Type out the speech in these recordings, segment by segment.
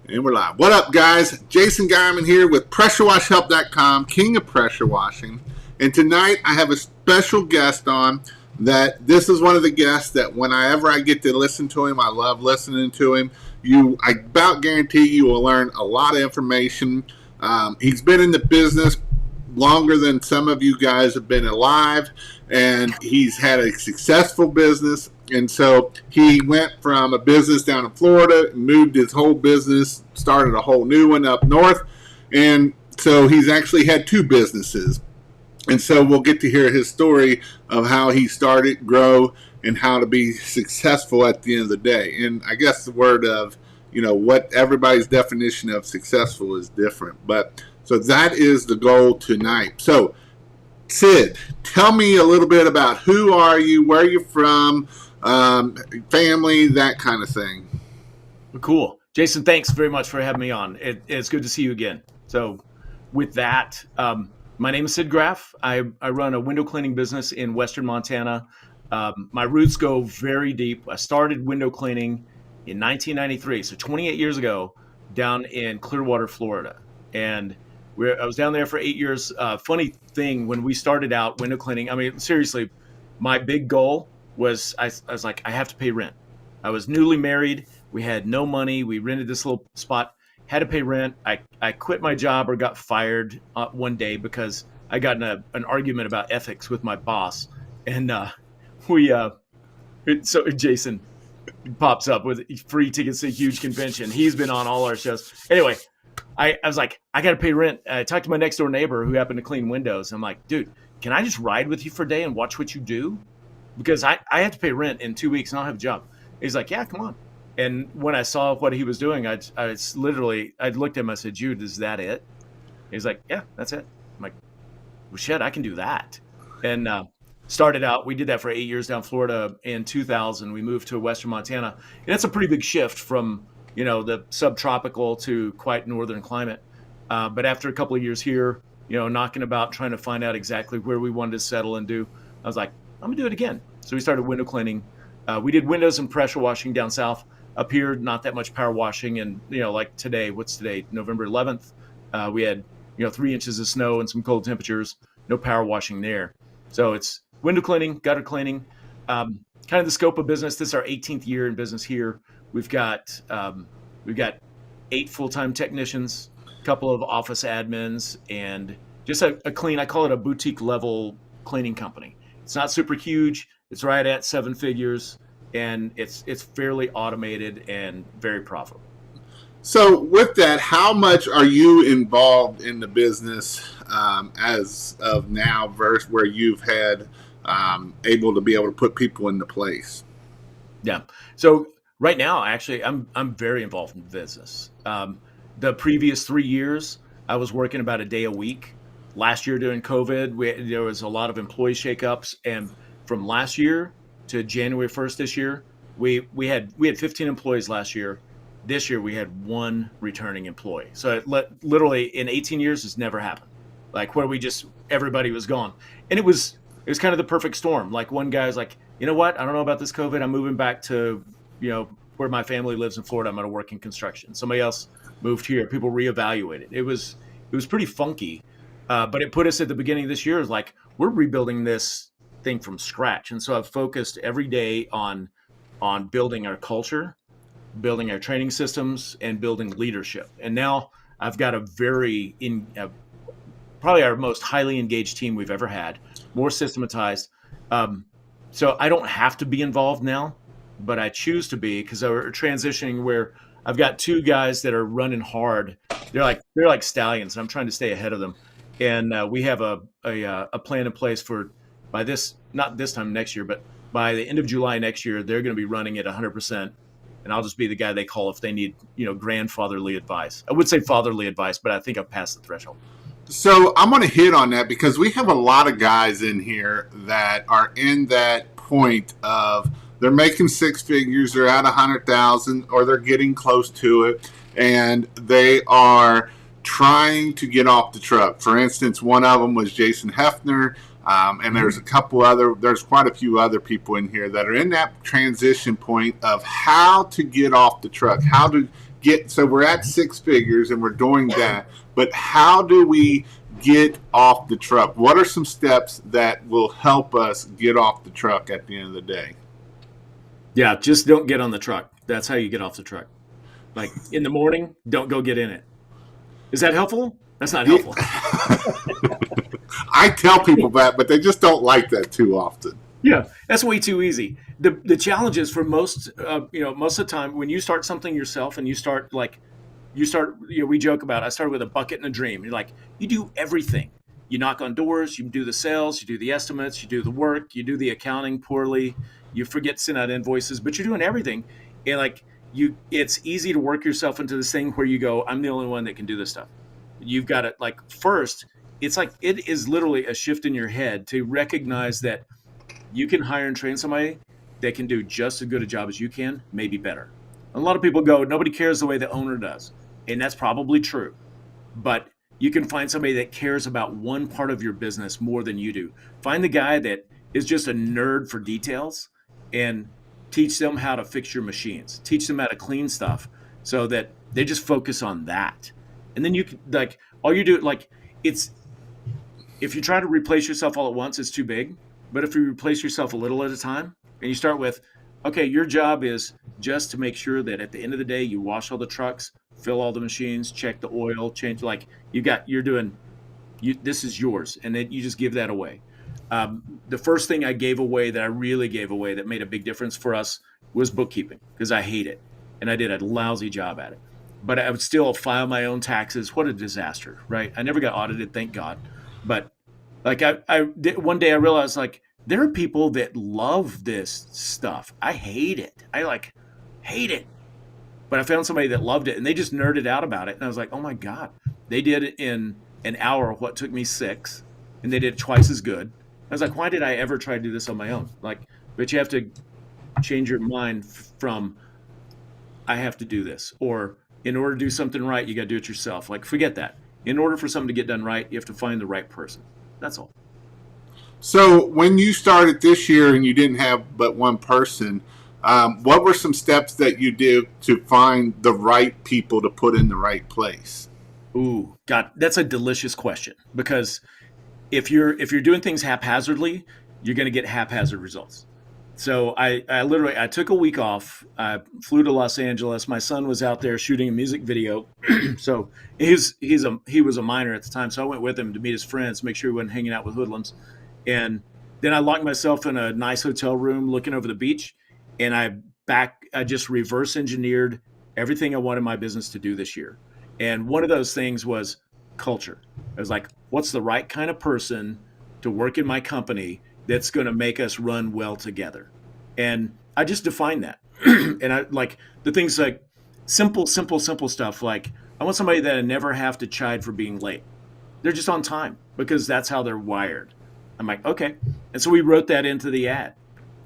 And we're live. What up, guys? Jason Geiman here with PressureWashHelp.com, king of pressure washing. And tonight I have a special guest on that this is one of the guests that whenever I get to listen to him, I love listening to him. I about guarantee you will learn a lot of information. He's been in the business longer than some of you guys have been alive, and he's had a successful business. And so he went from a business down in Florida, moved his whole business, started a whole new one up north. And so he's actually had two businesses. And so we'll get to hear his story of how he started, grow, and how to be successful at the end of the day. And I guess the word of, what everybody's definition of successful is different. But so that is the goal tonight. So Sid, tell me a little bit about who are you, where you're from, family, that kind of thing. Cool. Jason, thanks very much for having me on. It's good to see you again. So with that, my name is Sid Graf. I run a window cleaning business in Western Montana. My roots go very deep. I started window cleaning in 1993, so 28 years ago, down in Clearwater, Florida. And I was down there for 8 years. Funny thing, when we started out window cleaning, I mean, seriously, my big goal was I was like, I have to pay rent. I was newly married. We had no money. We rented this little spot, had to pay rent. I quit my job or got fired one day because I got in an argument about ethics with my boss. And so Jason pops up with free tickets to a huge convention. He's been on all our shows. Anyway, I was like, I got to pay rent. I talked to my next door neighbor who happened to clean windows. I'm like, dude, can I just ride with you for a day and watch what you do? Because I have to pay rent in 2 weeks and I'll have a job. He's like, yeah, come on. And when I saw what he was doing, I looked at him, I said, Jude, is that it? He's like, yeah, that's it. I'm like, well, shit, I can do that. And started out, we did that for 8 years down Florida. In 2000, we moved to Western Montana. And that's a pretty big shift from, the subtropical to quite northern climate. But after a couple of years here, knocking about, trying to find out exactly where we wanted to settle and do, I was like, I'm gonna do it again. So we started window cleaning. We did windows and pressure washing down south. Up here, not that much power washing. And, like today, what's today? November 11th. We had, 3 inches of snow and some cold temperatures, no power washing there. So it's window cleaning, gutter cleaning, kind of the scope of business. This is our 18th year in business here. We've got 8 full-time technicians, a couple of office admins, and just a clean, I call it a boutique level cleaning company. It's not super huge. It's right at 7 figures, and it's fairly automated and very profitable. So with that, how much are you involved in the business as of now versus where you've had able to put people into place? Yeah. So right now, actually, I'm very involved in the business. The previous 3 years, I was working about a day a week. Last year during COVID, there was a lot of employee shakeups, and from last year to January 1st this year, we had 15 employees last year. This year we had 1 returning employee. So literally in 18 years, it's never happened. Like where everybody was gone, and it was kind of the perfect storm. Like one guy's like, you know what? I don't know about this COVID. I'm moving back to where my family lives in Florida. I'm going to work in construction. Somebody else moved here. People reevaluated. It was pretty funky. But it put us at the beginning of this year, like we're rebuilding this thing from scratch. And so I've focused every day on building our culture, building our training systems, and building leadership. And now I've got probably our most highly engaged team we've ever had, more systematized. So I don't have to be involved now, but I choose to be because we're transitioning where I've got 2 guys that are running hard. They're like stallions, and I'm trying to stay ahead of them. And we have a plan in place for not this time next year, but by the end of July next year, they're going to be running at 100%. And I'll just be the guy they call if they need, grandfatherly advice. I would say fatherly advice, but I think I've passed the threshold. So I'm going to hit on that because we have a lot of guys in here that are in that point of they're making 6 figures, they're at 100,000, or they're getting close to it, and they are trying to get off the truck. For instance, one of them was Jason Hefner, and there's quite a few other people in here that are in that transition point of how to get off the truck, how to get, so we're at six figures and we're doing that, but how do we get off the truck? What are some steps that will help us get off the truck at the end of the day? Yeah, just don't get on the truck. That's how you get off the truck. Like in the morning, don't go get in it. Is that helpful? That's not Yeah. helpful. I tell people that, but they just don't like that too often. Yeah, that's way too easy. The challenge is for most, most of the time when you start something yourself and we joke about, I started with a bucket and a dream. You're like, you do everything. You knock on doors, you do the sales, you do the estimates, you do the work, you do the accounting poorly, you forget to send out invoices, but you're doing everything. And like it's easy to work yourself into this thing where you go, I'm the only one that can do this stuff. You've got to like first, it's like it is literally a shift in your head to recognize that you can hire and train somebody that can do just as good a job as you can, maybe better. A lot of people go, nobody cares the way the owner does. And that's probably true. But you can find somebody that cares about one part of your business more than you do. Find the guy that is just a nerd for details and teach them how to fix your machines, teach them how to clean stuff so that they just focus on that. And then you can, like, all you do, like, it's, if you try to replace yourself all at once, it's too big. But if you replace yourself a little at a time and you start with, okay, your job is just to make sure that at the end of the day, you wash all the trucks, fill all the machines, check the oil, change, like this is yours. And then you just give that away. The first thing I gave away that I really gave away that made a big difference for us was bookkeeping because I hate it. And I did a lousy job at it. But I would still file my own taxes. What a disaster, right? I never got audited, thank God. But like I did, one day I realized like there are people that love this stuff. I hate it. I like hate it. But I found somebody that loved it and they just nerded out about it. And I was like, oh my God, they did it in an hour, what took me 6, and they did it twice as good. I was like, why did I ever try to do this on my own? Like, but you have to change your mind from I have to do this, or in order to do something right, you got to do it yourself. Like, forget that. In order for something to get done right, you have to find the right person. That's all. So when you started this year and you didn't have but one person, what were some steps that you did to find the right people to put in the right place? Ooh, God, that's a delicious question because if you're doing things haphazardly, you're going to get haphazard results. So I literally I took a week off. I flew to Los Angeles. My son was out there shooting a music video. So he was a minor at the time. So I went with him to meet his friends, make sure he wasn't hanging out with hoodlums. And then I locked myself in a nice hotel room looking over the beach. And I just reverse engineered everything I wanted my business to do this year. And one of those things was culture. I was like, what's the right kind of person to work in my company that's going to make us run well together? And I just defined that. And I like the things like simple stuff. Like I want somebody that I never have to chide for being late. They're just on time because that's how they're wired. I'm like, okay. And so we wrote that into the ad.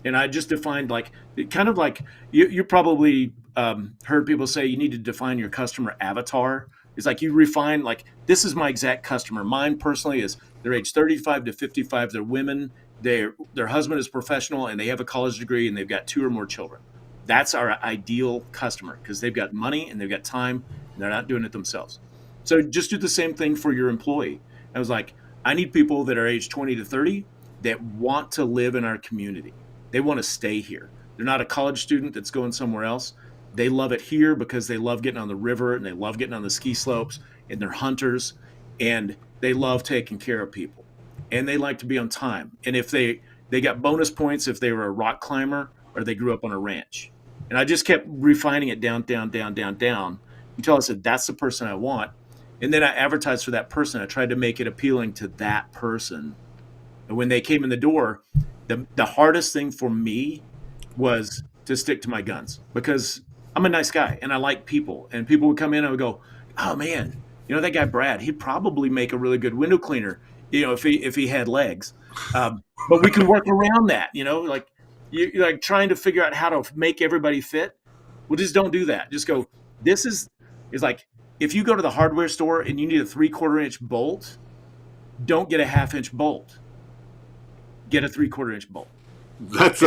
And I just defined like kind of like you probably heard people say you need to define your customer avatar. It's like you refine like this is my exact customer. Mine personally is they're age 35 to 55. They're women. Their husband is professional and they have a college degree and they've got 2 or more children. That's our ideal customer because they've got money and they've got time and they're not doing it themselves. So just do the same thing for your employee. I was like, I need people that are age 20 to 30 that want to live in our community. They want to stay here. They're not a college student that's going somewhere else. They love it here because they love getting on the river and they love getting on the ski slopes and they're hunters and they love taking care of people and they like to be on time. And if they got bonus points if they were a rock climber or they grew up on a ranch. And I just kept refining it down until I said, that's the person I want. And then I advertised for that person. I tried to make it appealing to that person. And when they came in the door, the hardest thing for me was to stick to my guns because I'm a nice guy and I like people. And people would come in and I would go, oh man, that guy Brad, he'd probably make a really good window cleaner, if he had legs. But we can work around that, like you're like trying to figure out how to make everybody fit. Well, just don't do that. Just go, this is like if you go to the hardware store and you need a 3/4 inch bolt, don't get a 1/2 inch bolt. Get a 3/4 inch bolt. That's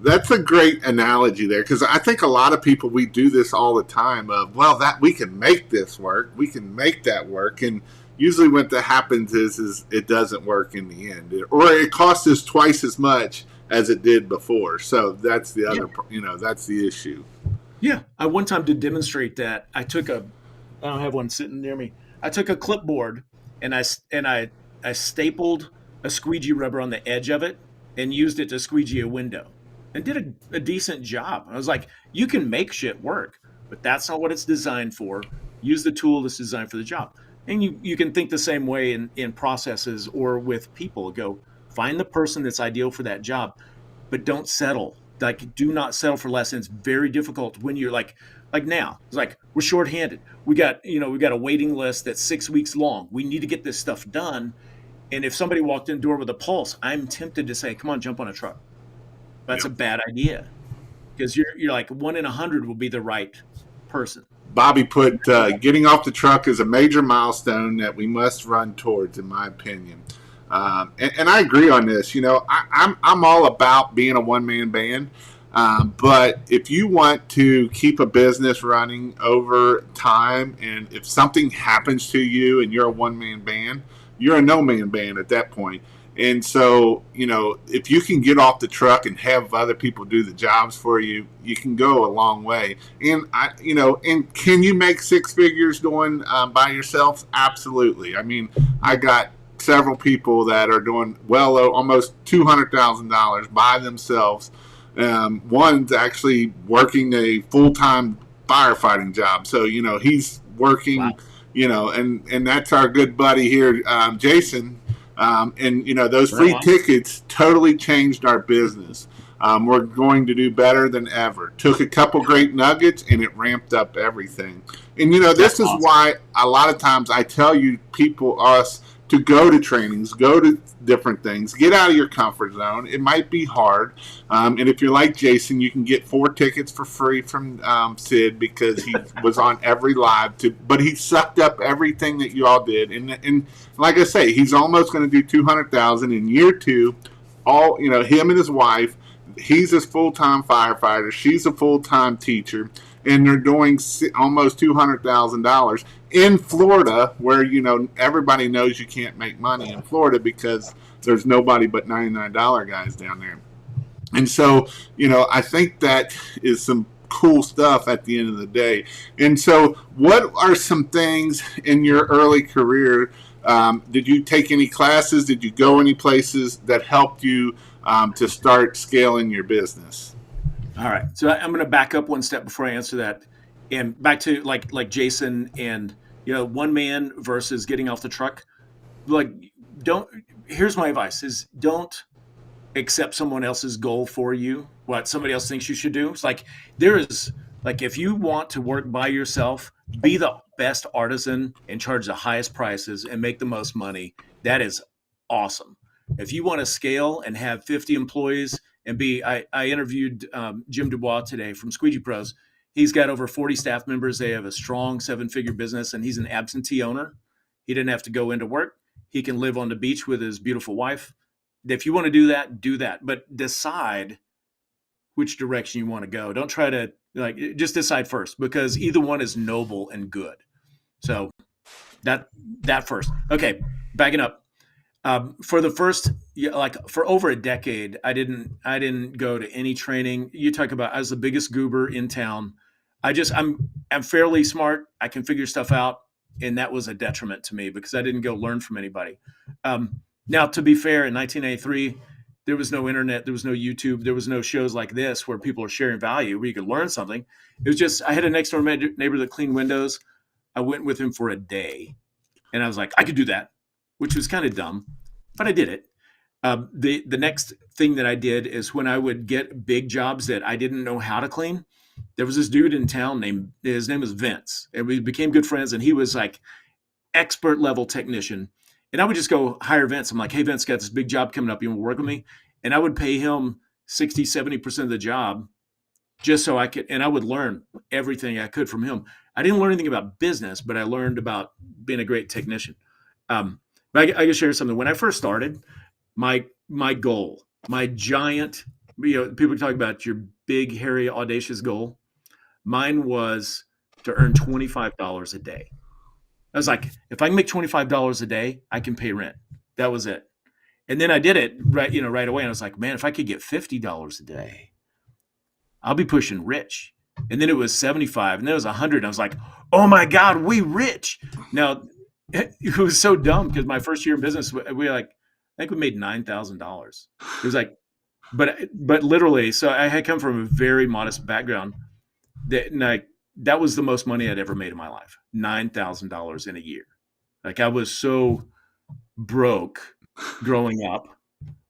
That's a great analogy there, because I think a lot of people, we do this all the time of, well, that we can make this work, we can make that work, and usually what that happens is it doesn't work in the end, or it costs us twice as much as it did before. So that's the Yeah. other, that's the issue. Yeah. I one time to demonstrate that, I don't have one sitting near me. I took a clipboard and I stapled a squeegee rubber on the edge of it and used it to squeegee a window and did a decent job. I was like, you can make shit work, but that's not what it's designed for. Use the tool that's designed for the job. And you can think the same way in processes or with people. Go find the person that's ideal for that job, but don't settle. Like, do not settle for less. And it's very difficult when you're like now. It's like we're shorthanded. We got a waiting list that's 6 weeks long. We need to get this stuff done. And if somebody walked in the door with a pulse, I'm tempted to say, "Come on, jump on a truck." That's Yeah. a bad idea because you're like 1 in 100 will be the right person. Bobby put getting off the truck is a major milestone that we must run towards, in my opinion. And I agree on this. I'm all about being a one man band. But if you want to keep a business running over time, and if something happens to you and you're a one man band, you're a no man band at that point. And so, if you can get off the truck and have other people do the jobs for you, you can go a long way. And and can you make six figures doing by yourself? Absolutely. I mean, I got several people that are doing well almost $200,000 by themselves. One's actually working a full time firefighting job, so he's working. Wow. And that's our good buddy here, Jason. And those Right free on. tickets totally changed our business. We're going to do better than ever. Took a couple great nuggets and it ramped up everything. And That's this is awesome. why a lot of times I tell you people, us, to go to trainings, go to different things, get out of your comfort zone. It might be hard, and if you're like Jason, you can get 4 tickets for free from Sid, because he was on every live. But he sucked up everything that you all did, and like I say, he's almost going to do 200,000 in year two. All him and his wife. He's a full time firefighter. She's a full time teacher, and they're doing almost $200,000 in Florida, where everybody knows you can't make money in Florida because there's nobody but $99 guys down there. And so, I think that is some cool stuff at the end of the day. And so, what are some things in your early career? Did you take any classes? Did you go any places that helped you to start scaling your business? All right. So I'm going to back up one step before I answer that, and back to like Jason and one man versus getting off the truck. Like, don't. Here's my advice: is don't accept someone else's goal for you, what somebody else thinks you should do. It's like there is like if you want to work by yourself, be the best artisan and charge the highest prices and make the most money. That is awesome. If you want to scale and have 50 employees and I interviewed Jim Dubois today from Squeegee Pros. He's got over 40 staff members. They have a strong 7-figure business, and he's an absentee owner. He didn't have to go into work. He can live on the beach with his beautiful wife. If you want to do that, do that. But decide which direction you want to go. Don't try to just decide first, because either one is noble and good. So that that first. Okay, backing up. For the first, like for over a decade, I didn't go to any training. You talk about I was the biggest goober in town. I'm fairly smart. I can figure stuff out, and that was a detriment to me because I didn't go learn from anybody. Now, to be fair, in 1983, there was no internet, there was no YouTube, there was no shows like this where people are sharing value, where you could learn something. It was just I had a next door neighbor that cleaned windows. I went with him for a day, and I was like, I could do that, which was kind of dumb, but I did it. The next thing that I did is when I would get big jobs that I didn't know how to clean. There was this dude in town named his name was Vince, and we became good friends. And he was like expert level technician, and I would just go hire Vince. I'm like, hey Vince, got this big job coming up. You want to work with me? And I would pay him 60, 70% of the job just so I could, and I would learn everything I could from him. I didn't learn anything about business, but I learned about being a great technician. But I can share something. When I first started, my goal, my giant people talk about your big, hairy, audacious goal. Mine was to earn $25 a day. I was like, if I can make $25 a day, I can pay rent. That was it. And then I did it right away. And I was like, man, if I could get $50 a day, I'll be pushing rich. And then it was 75, and then it was 100. And I was like, oh my God, we rich. Now, it was so dumb because my first year in business, I think we made $9,000. It was like, but literally, so I had come from a very modest background that was the most money I'd ever made in my life. $9,000 in a year. Like I was so broke growing up.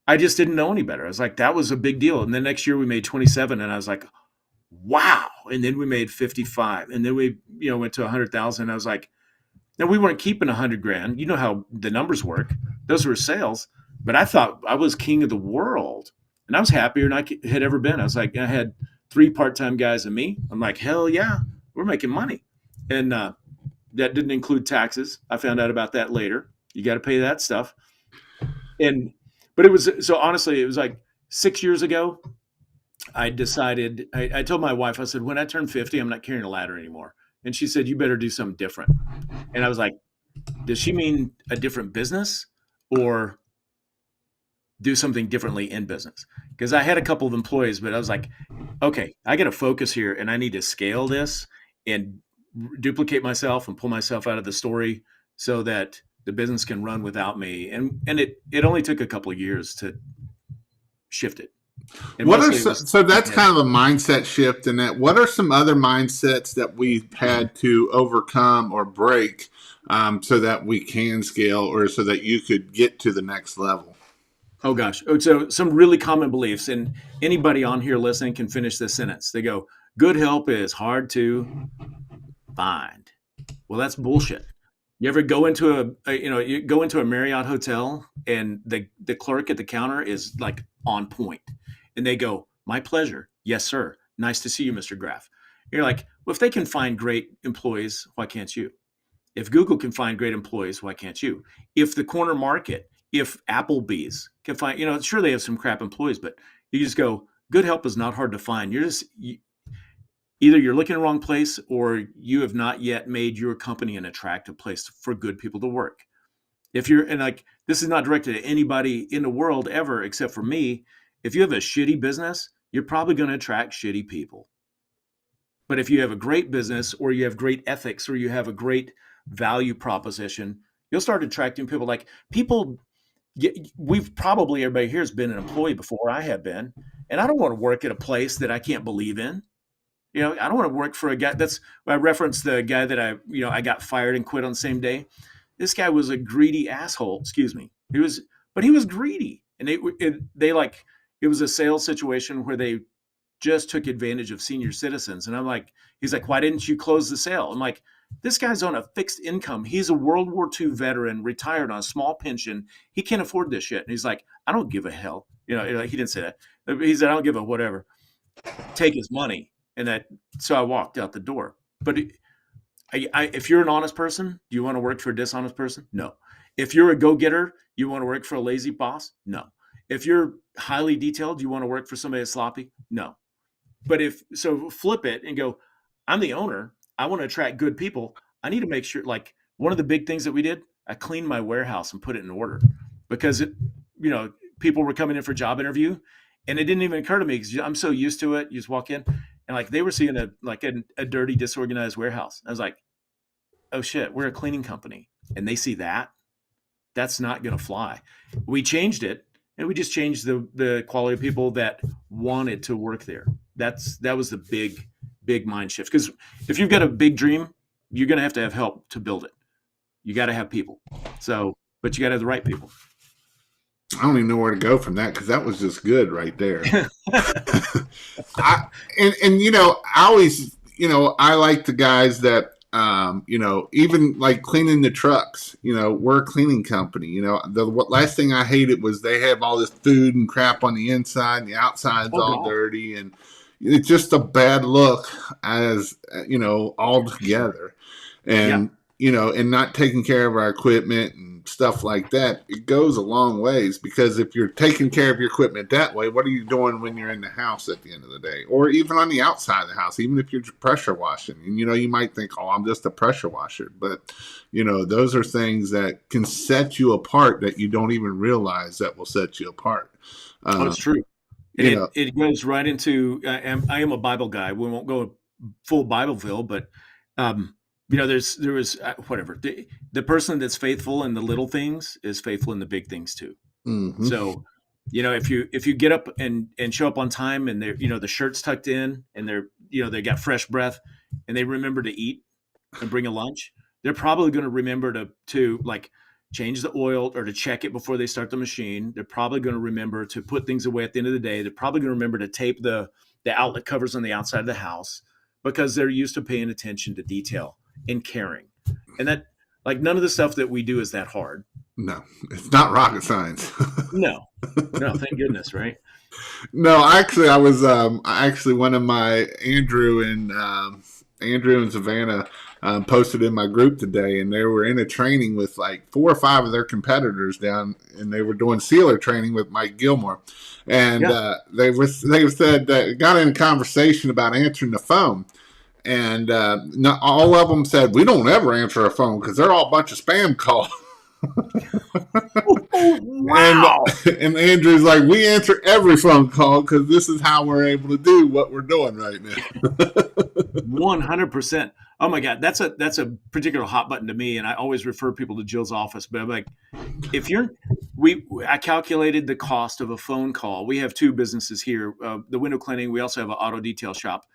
I just didn't know any better. I was like, that was a big deal. And then next year we made 27, and I was like, wow. And then we made 55, and then we, went to 100,000. I was like, now we weren't keeping 100 grand. You know how the numbers work. Those were sales, but I thought I was king of the world, and I was happier than I had ever been. I was like, I had 3 part-time guys and me. I'm like, hell yeah, we're making money. And that didn't include taxes. I found out about that later. You got to pay that stuff. But it was, so honestly, it was like 6 years ago. I decided, I told my wife, I said, when I turn 50, I'm not carrying a ladder anymore. And she said, you better do something different. And I was like, does she mean a different business or do something differently in business? Because I had a couple of employees, but I was like, okay, I got to focus here, and I need to scale this and duplicate myself and pull myself out of the story so that the business can run without me. And it only took a couple of years to shift it. And so that's kind of a mindset shift in that. What are some other mindsets that we've had to overcome or break so that we can scale, or so that you could get to the next level? Oh gosh. So some really common beliefs, and anybody on here listening can finish this sentence. They go, good help is hard to find. Well, that's bullshit. You ever go into you go into a Marriott hotel, and the clerk at the counter is like on point, and they go, my pleasure. Yes, sir. Nice to see you, Mr. Graf. You're like, well, if they can find great employees, why can't you? If Google can find great employees, why can't you? If the corner market, if Applebee's can find, sure, they have some crap employees, but you just go, good help is not hard to find. Either you're looking in the wrong place, or you have not yet made your company an attractive place for good people to work. And like, this is not directed at anybody in the world ever, except for me. If you have a shitty business, you're probably going to attract shitty people. But if you have a great business, or you have great ethics, or you have a great value proposition, you'll start attracting people. Like people, everybody here has been an employee before. I have been, and I don't want to work at a place that I can't believe in. I don't want to work for a guy. That's I referenced the guy that I got fired and quit on the same day. This guy was a greedy asshole. Excuse me. He was greedy, and it was a sales situation where they just took advantage of senior citizens. And I'm like, he's like, why didn't you close the sale? I'm like, this guy's on a fixed income. He's a World War II veteran, retired on a small pension. He can't afford this shit. And he's like, I don't give a hell. He didn't say that. He said, I don't give a whatever. Take his money. So I walked out the door. But if you're an honest person, do you want to work for a dishonest person? No. If you're a go-getter, you want to work for a lazy boss? No. If you're highly detailed, you want to work for somebody that's sloppy? No. But flip it and go, I'm the owner. I want to attract good people. I need to make sure, like one of the big things that we did, I cleaned my warehouse and put it in order, because people were coming in for job interview, and it didn't even occur to me because I'm so used to it. You just walk in, and like they were seeing a dirty, disorganized warehouse. I was like, oh shit, we're a cleaning company, and they see that. That's not going to fly. We changed it, and we just changed the quality of people that wanted to work there. That was the big mind shift. Because if you've got a big dream, you're going to have help to build it. You got to have people. But you got to have the right people. I don't even know where to go from that, because that was just good right there. I always, I like the guys that, even like cleaning the trucks, we're a cleaning company. The last thing I hated was they have all this food and crap on the inside, and the outside's all dirty, and it's just a bad look as, all together. And, and not taking care of our equipment, and stuff like that, it goes a long ways, because if you're taking care of your equipment that way, what are you doing when you're in the house at the end of the day, or even on the outside of the house? Even if you're pressure washing, and you might think, oh, I'm just a pressure washer, but those are things that can set you apart that you don't even realize that will set you apart. Oh, it's true. And You know, it goes right into, I am a Bible guy. We won't go full Bibleville, but, there was, whatever. The person that's faithful in the little things is faithful in the big things too. mm-hmm. So, if you get up and show up on time, and they're, the shirt's tucked in, and they got fresh breath, and they remember to eat and bring a lunch, they're probably going to remember to like change the oil or to check it before they start the machine. They're probably going to remember to put things away at the end of the day. They're probably going to remember to tape the outlet covers on the outside of the house, because they're used to paying attention to detail and caring. And that, like, none of the stuff that we do is that hard. No, it's not rocket science. No, thank goodness, right? No, actually, I was actually one of my Andrew and Savannah posted in my group today, and they were in a training with like 4 or 5 of their competitors down, and they were doing sealer training with Mike Gilmore, and they said that got in a conversation about answering the phone, and not all of them said, we don't ever answer a phone because they're all a bunch of spam calls. Wow. And Andrew's like, we answer every phone call because this is how we're able to do what we're doing right now. 100%. Oh my God, that's a particular hot button to me, and I always refer people to Jill's office. But I'm like, I calculated the cost of a phone call. We have 2 businesses here, the window cleaning. We also have an auto detail shop,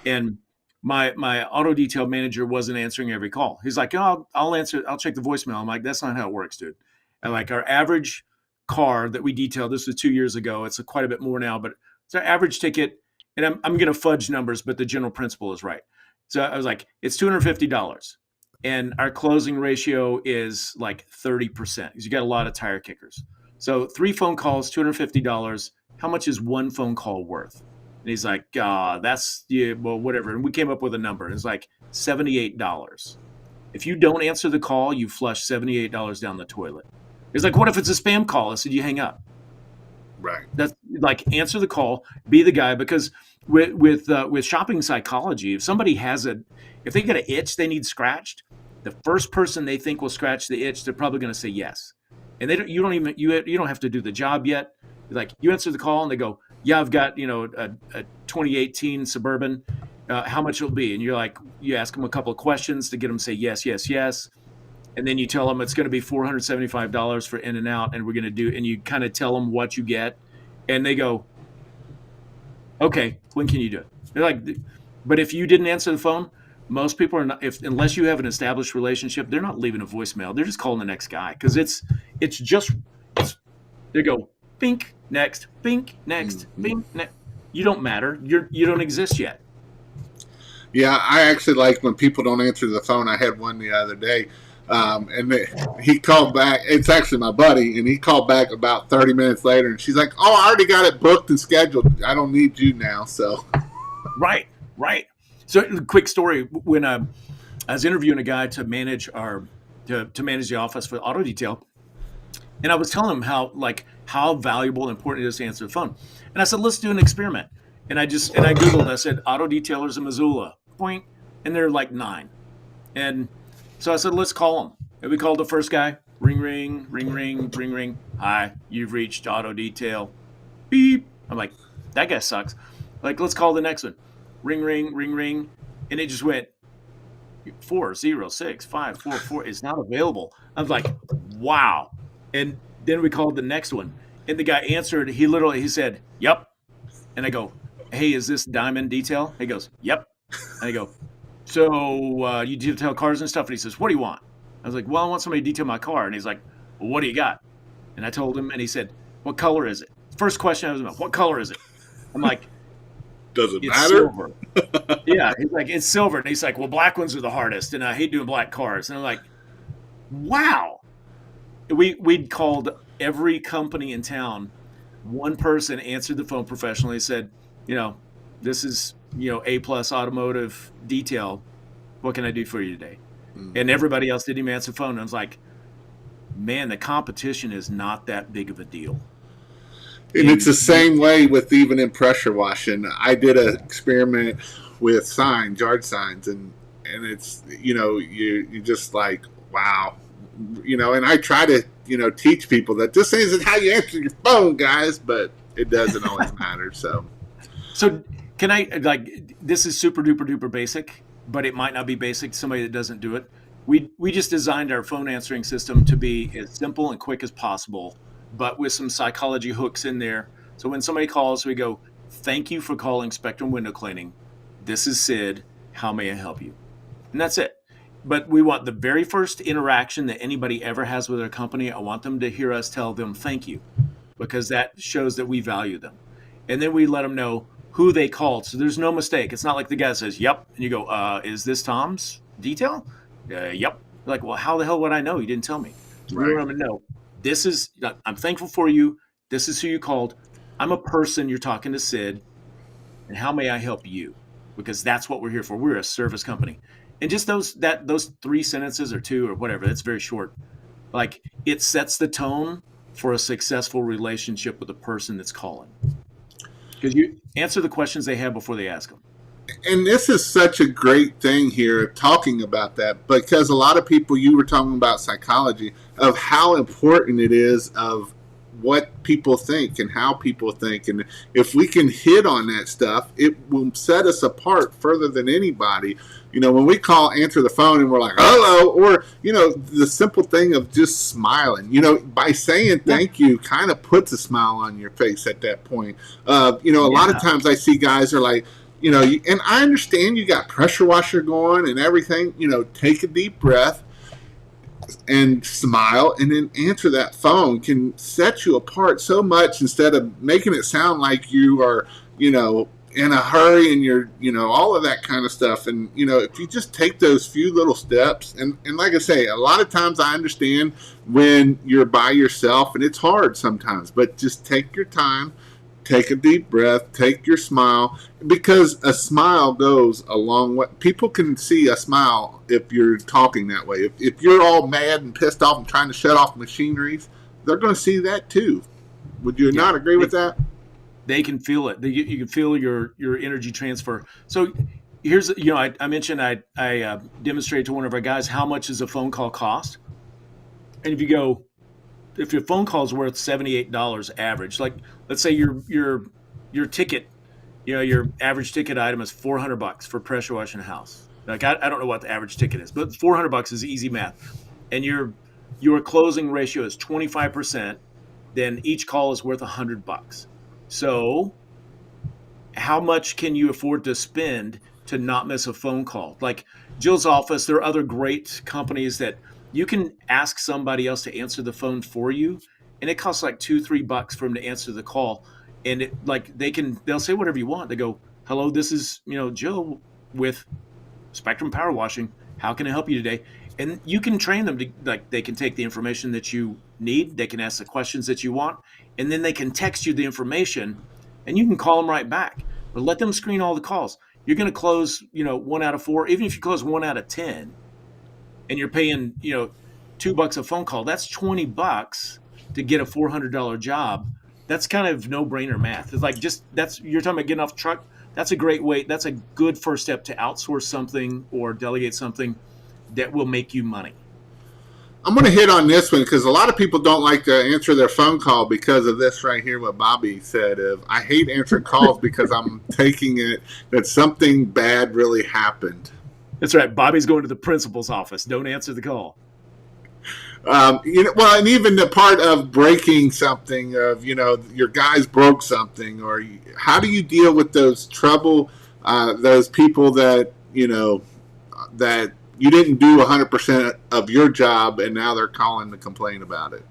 and my auto detail manager wasn't answering every call. He's like, oh, I'll answer. I'll check the voicemail. I'm like, that's not how it works, dude. And like, our average car that we detail, this was 2 years ago. It's quite a bit more now, but it's our average ticket. And I'm going to fudge numbers, but the general principle is right. So I was like, it's $250. And our closing ratio is like 30%, because you got a lot of tire kickers. So 3 phone calls, $250. How much is 1 phone call worth? And he's like, that's, well, whatever. And we came up with a number. It's like $78. If you don't answer the call, you flush $78 down the toilet. He's like, what if it's a spam call? I said, you hang up. Right. That's like, answer the call, be the guy, because with shopping psychology, if somebody if they get an itch they need scratched, the first person they think will scratch the itch, they're probably going to say yes. And you don't have to do the job yet. Like, you answer the call and they go, yeah, I've got, a 2018 Suburban. How much it'll be? And you ask them a couple of questions to get them to say yes, yes, yes. And then you tell them it's going to be $475 for in and out, and we're going to do, and you kind of tell them what you get, and they go, okay, when can you do it? They're like, but if you didn't answer the phone, most people are not, unless you have an established relationship, they're not leaving a voicemail. They're just calling the next guy, because they go, bink, next, bink, next, bink, next. You don't matter. You don't exist yet. Yeah, I actually like when people don't answer the phone. I had one the other day. He called back. It's actually my buddy, and he called back about 30 minutes later, and she's like, oh, I already got it booked and scheduled. I don't need you now. So, right. So, quick story. When I was interviewing a guy to manage to manage the office for auto detail, and I was telling him how valuable and important it is to answer the phone. And I said, let's do an experiment. And I Googled, I said, auto detailers in Missoula, point, and they're like 9. And so I said, let's call them. And we called the first guy. Ring, ring, ring, ring, ring, ring. Hi, you've reached auto detail. Beep. I'm like, that guy sucks. Like, let's call the next one. Ring, ring, ring, ring. And it just went 406-544. It's not available. I was like, wow. And then we called the next one. And the guy answered. He said, yep. And I go, hey, is this Diamond Detail? He goes, yep. And I go, so you detail cars and stuff? And he says, what do you want? I was like, well, I want somebody to detail my car. And he's like, well, what do you got? And I told him, and he said, what color is it? First question I was about, what color is it? I'm like, does it it's matter? Silver. Yeah, he's like, it's silver. And he's like, well, black ones are the hardest, and I hate doing black cars. And I'm like, wow. We'd called every company in town. One person answered the phone professionally, said, this is, A+ automotive detail. What can I do for you today? Mm-hmm. And everybody else didn't even answer the phone. And I was like, man, the competition is not that big of a deal. And it's the same way with even in pressure washing. I did an experiment with signs, yard signs, and it's, you just like, wow, and I try to teach people that this isn't how you answer your phone, guys, but it doesn't always matter. So can I, like, this is super duper duper basic, but it might not be basic to somebody that doesn't do it. We just designed our phone answering system to be as simple and quick as possible, but with some psychology hooks in there. So when somebody calls, we go, "Thank you for calling Spectrum Window Cleaning. This is Sid. How may I help you?" And that's it. But we want the very first interaction that anybody ever has with our company, I want them to hear us tell them thank you, because that shows that we value them. And then we let them know who they called. So there's no mistake. It's not like the guy says, "Yep." And you go, "Is this Tom's detail?" "Yep." Like, well, how the hell would I know? You didn't tell me. Right. We want them to know, I'm thankful for you. This is who you called. I'm a person. You're talking to Sid. And how may I help you? Because that's what we're here for. We're a service company. And just those 3 sentences or 2 or whatever, that's very short. Like, it sets the tone for a successful relationship with the person that's calling. Because you answer the questions they have before they ask them. And this is such a great thing here, talking about that, because a lot of people, you were talking about psychology, of how important it is of what people think and how people think. And if we can hit on that stuff, it will set us apart further than anybody. When we answer the phone and we're like, "Hello," or, the simple thing of just smiling, by saying thank you kind of puts a smile on your face at that point. A lot of times I see guys are like, and I understand you got pressure washer going and everything, take a deep breath and smile and then answer that phone can set you apart so much, instead of making it sound like you are, in a hurry and you're, all of that kind of stuff. And, if you just take those few little steps, and like I say, a lot of times I understand when you're by yourself and it's hard sometimes, but just take your time. Take a deep breath, take your smile, because a smile goes a long way. People can see a smile if you're talking that way. If you're all mad and pissed off and trying to shut off machineries, they're going to see that too. Would you not agree with that? They can feel it. You can feel your energy transfer. So here's, I mentioned I demonstrated to one of our guys how much does a phone call cost. And if your phone call is worth $78 average, like let's say your ticket, your average ticket item is $400 for pressure washing a house. Like I don't know what the average ticket is, but $400 is easy math. And your closing ratio is 25%. Then each call is worth $100. So how much can you afford to spend to not miss a phone call? Like Jill's office, there are other great companies that you can ask somebody else to answer the phone for you, and it costs like $2-3 for them to answer the call. And they'll say whatever you want. They go, "Hello, this is Jill with Spectrum Power Washing. How can I help you today?" And you can train them to, like, they can take the information that you need, they can ask the questions that you want, and then they can text you the information, and you can call them right back. But let them screen all the calls. You're going to close 1 out of 4, even if you close 1 out of 10. And you're paying, $2 a phone call. That's $20 to get a $400 job. That's kind of no-brainer math. It's like you're talking about getting off the truck. That's a great way. That's a good first step to outsource something or delegate something that will make you money. I'm going to hit on this one because a lot of people don't like to answer their phone call because of this right here, what Bobby said. I hate answering calls because I'm taking it that something bad really happened. That's right. Bobby's going to the principal's office. Don't answer the call. Well, and even the part of breaking something, of your guys broke something, or how do you deal with those those people that that you didn't do 100% of your job, and now they're calling to complain about it?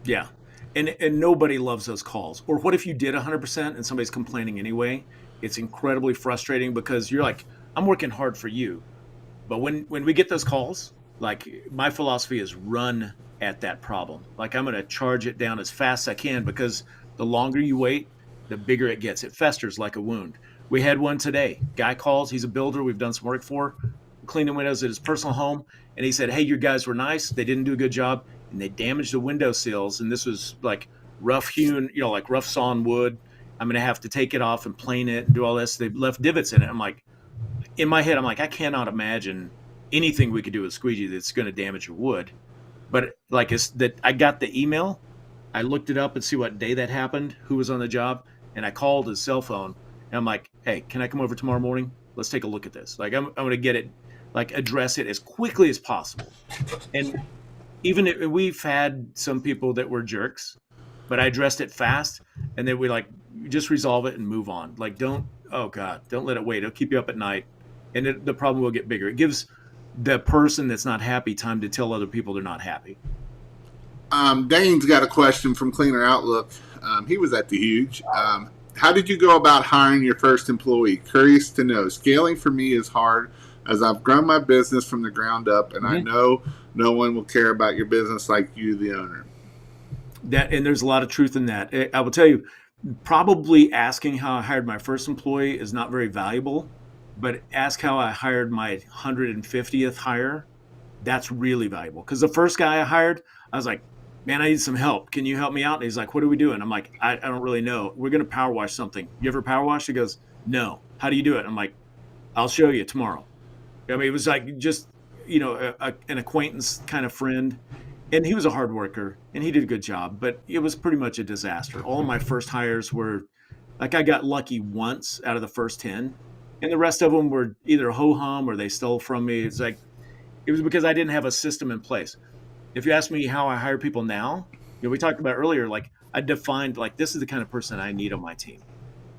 Yeah, and nobody loves those calls. Or what if you did 100% and somebody's complaining anyway? It's incredibly frustrating because you're like, I'm working hard for you. But when we get those calls, like, my philosophy is run at that problem. Like, I'm going to charge it down as fast as I can, because the longer you wait, the bigger it gets. It festers like a wound. We had one today. Guy calls. He's a builder we've done some work for, cleaning windows at his personal home. And he said, "Hey, your guys were nice. They didn't do a good job. and they damaged the window sills. And this was like rough hewn, like rough sawn wood. I'm going to have to take it off and plane it and do all this. They left divots in it. I'm like, in my head, I'm like, I cannot imagine anything we could do with squeegee that's going to damage your wood. But like it's that I got the email, I looked it up and see what day that happened, who was on the job, and I called his cell phone and I'm like, hey, can I come over tomorrow morning? Let's take a look at this. Like I'm going to get it, like address it as quickly as possible. And even if we've had some people that were jerks, but I addressed it fast, and then we like just resolve it and move on. Like oh God, don't let it wait. It'll keep you up at night, and the problem will get bigger. It gives the person that's not happy time to tell other people they're not happy. Dane's got a question from Cleaner Outlook. He was at the Huge. How did you go about hiring your first employee? Curious to know. Scaling for me is hard as I've grown my business from the ground up, and I know no one will care about your business like you, the owner. And there's a lot of truth in that. I will tell you, probably asking how I hired my first employee is not very valuable, but ask how I hired my 150th hire. That's really valuable, because the first guy I hired, I was like, man, I need some help. Can you help me out? And he's like, what are we doing? I'm like, I don't really know. We're going to power wash something. You ever power wash? He goes, no. How do you do it? I'm like, I'll show you tomorrow. I mean, it was like just, an acquaintance kind of friend. And he was a hard worker and he did a good job, but it was pretty much a disaster. All of my first hires were like, I got lucky once out of the first 10, and the rest of them were either ho-hum or they stole from me. It's like, it was because I didn't have a system in place. If you ask me how I hire people now, we talked about earlier, like I defined, like, this is the kind of person I need on my team.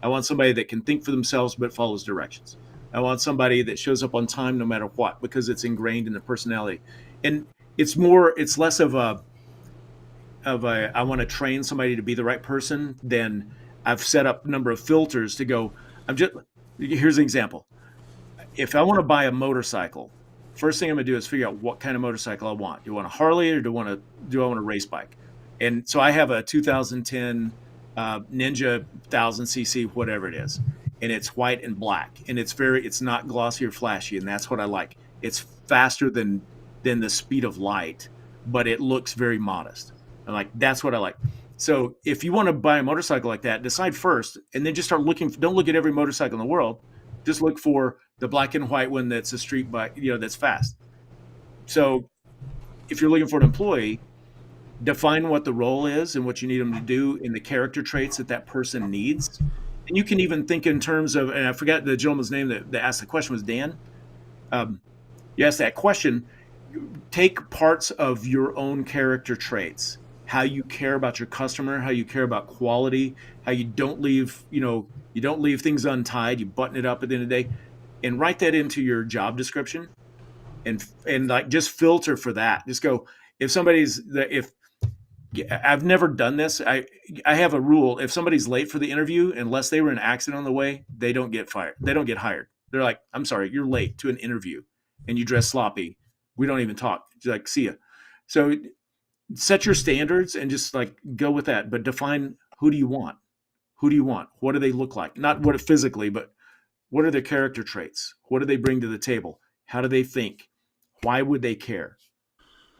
I want somebody that can think for themselves, but follows directions. I want somebody that shows up on time no matter what, because it's ingrained in their personality. And it's less of a I want to train somebody to be the right person than I've set up a number of filters to go. Here's an example. If I want to buy a motorcycle, first thing I'm going to do is figure out what kind of motorcycle I want. Do I want a Harley, or do I want a race bike? And so I have a 2010 Ninja 1000cc, whatever it is, and it's white and black, and it's not glossy or flashy, and that's what I like. It's faster than the speed of light, but it looks very modest. I'm like, that's what I like. So if you want to buy a motorcycle like that, decide first, and then just start looking. Don't look at every motorcycle in the world. Just look for the black and white one that's a street bike, that's fast. So if you're looking for an employee, define what the role is and what you need them to do and the character traits that person needs. And you can even think in terms of, and I forgot the gentleman's name that asked the question, was Dan. You asked that question. Take parts of your own character traits, how you care about your customer, how you care about quality, how you don't leave things untied, you button it up at the end of the day, and write that into your job description, and like just filter for that. Just go, if I've never done this, I have a rule. If somebody's late for the interview, unless they were in an accident on the way, they don't get fired. They don't get hired. They're like, I'm sorry, you're late to an interview and you dress sloppy. We don't even talk. It's like, see ya. So set your standards and just like go with that. But define, who do you want? Who do you want? What do they look like? Not what physically, but what are their character traits? What do they bring to the table? How do they think? Why would they care?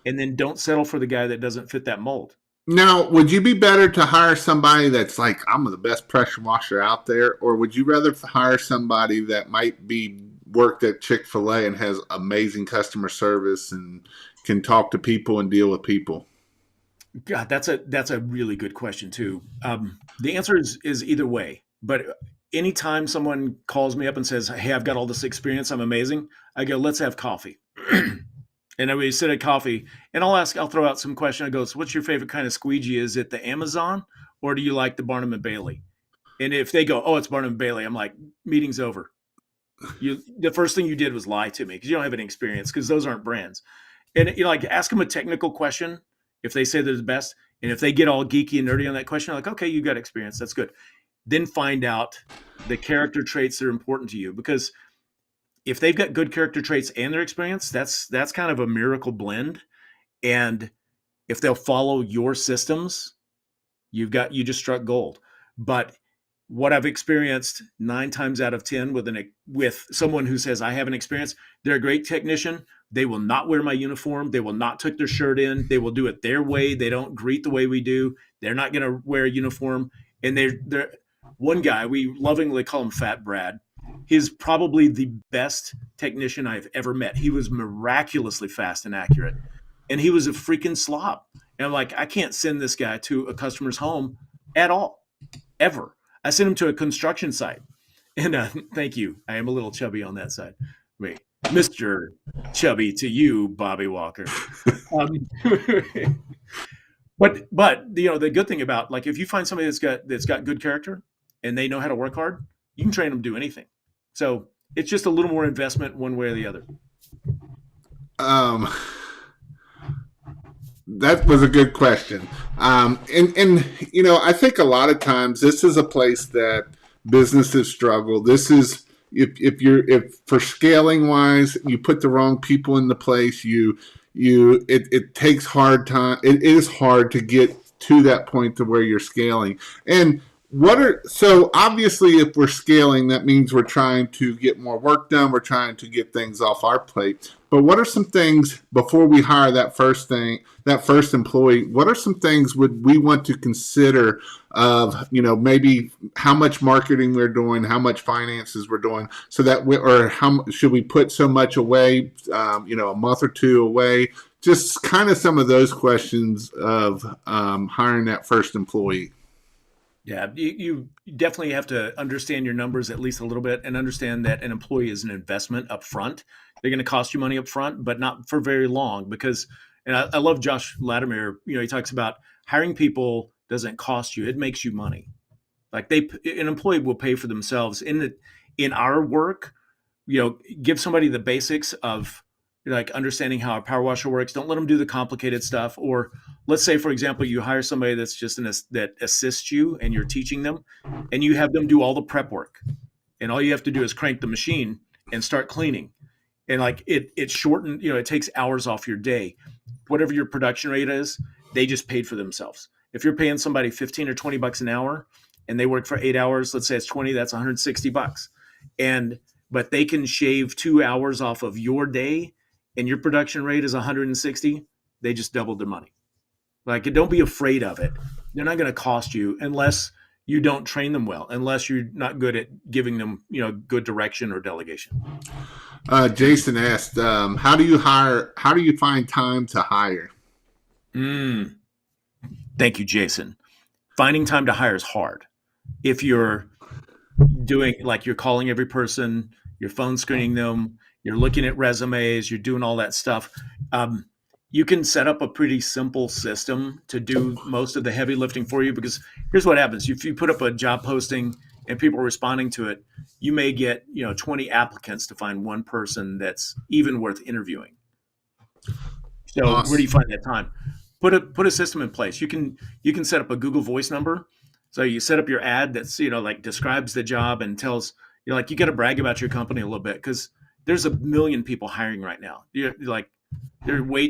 And then don't settle for the guy that doesn't fit that mold. Now, would you be better to hire somebody that's like, I'm the best pressure washer out there, or would you rather hire somebody that might be worked at Chick-fil-A and has amazing customer service and can talk to people and deal with people? God, that's a really good question too. The answer is either way. But anytime someone calls me up and says, "Hey, I've got all this experience, I'm amazing," I go, "Let's have coffee." And then we sit at coffee, and I'll throw out some question. I go, "So what's your favorite kind of squeegee? Is it the Amazon, or do you like the Barnum and Bailey?" And if they go, "Oh, it's Barnum and Bailey," I'm like, "Meeting's over. The first thing you did was lie to me because you don't have any experience, because those aren't brands." And like, ask them a technical question if they say they're the best, and if they get all geeky and nerdy on that question, I'm like, okay, you got experience, that's good. Then find out the character traits that are important to you, because if they've got good character traits and their experience, that's kind of a miracle blend. And if they'll follow your systems, you just struck gold. But what I've experienced 9 times out of 10 with someone who says, I have an experience, they're a great technician, They will not wear my uniform. They will not tuck their shirt in. They will do it their way. They don't greet the way we do. They're not going to wear a uniform. And they're one guy, we lovingly call him Fat Brad. He's probably the best technician I've ever met. He was miraculously fast and accurate. And he was a freaking slob. And I'm like, I can't send this guy to a customer's home at all, ever. I sent him to a construction site. And thank you. I am a little chubby on that side. Wait, Mr. Chubby to you, Bobby Walker. Um, but the good thing about, like, if you find somebody that's got good character and they know how to work hard, you can train them to do anything. So it's just a little more investment one way or the other. Um, that was a good question. And I think a lot of times this is a place that businesses struggle. This is if for scaling wise, you put the wrong people in the place, it takes hard time. It is hard to get to that point to where you're scaling. And so obviously if we're scaling, that means we're trying to get more work done. We're trying to get things off our plate. But what are some things before we hire that first employee? What are some things would we want to consider of, maybe how much marketing we're doing, how much finances we're doing, so that how should we put so much away, a month or two away? Just kind of some of those questions of hiring that first employee. Yeah, you definitely have to understand your numbers at least a little bit and understand that an employee is an investment up front. They're going to cost you money up front, but not for very long because, and I love Josh Latimer, he talks about hiring people doesn't cost you, it makes you money. Like an employee will pay for themselves in our work, give somebody the basics of like understanding how a power washer works. Don't let them do the complicated stuff. Or let's say, for example, you hire somebody that's just that assists you and you're teaching them and you have them do all the prep work. And all you have to do is crank the machine and start cleaning. And like it shortened, it takes hours off your day. Whatever your production rate is, they just paid for themselves. If you're paying somebody 15 or 20 bucks an hour and they work for 8 hours, let's say it's 20, that's 160 bucks. But they can shave 2 hours off of your day and your production rate is 160, they just doubled their money. Like, don't be afraid of it. They're not going to cost you unless you don't train them well, unless you're not good at giving them, good direction or delegation. Jason asked, how do you hire? How do you find time to hire? Thank you, Jason. Finding time to hire is hard. If you're doing, like, you're calling every person, you're phone screening them, you're looking at resumes, you're doing all that stuff. You can set up a pretty simple system to do most of the heavy lifting for you, because here's what happens. If you put up a job posting and people are responding to it, you may get 20 applicants to find one person that's even worth interviewing. So awesome. Where do you find that time? Put a system in place. You can set up a Google Voice number. So you set up your ad that's like describes the job and tells you got to brag about your company a little bit, because there's a million people hiring right now.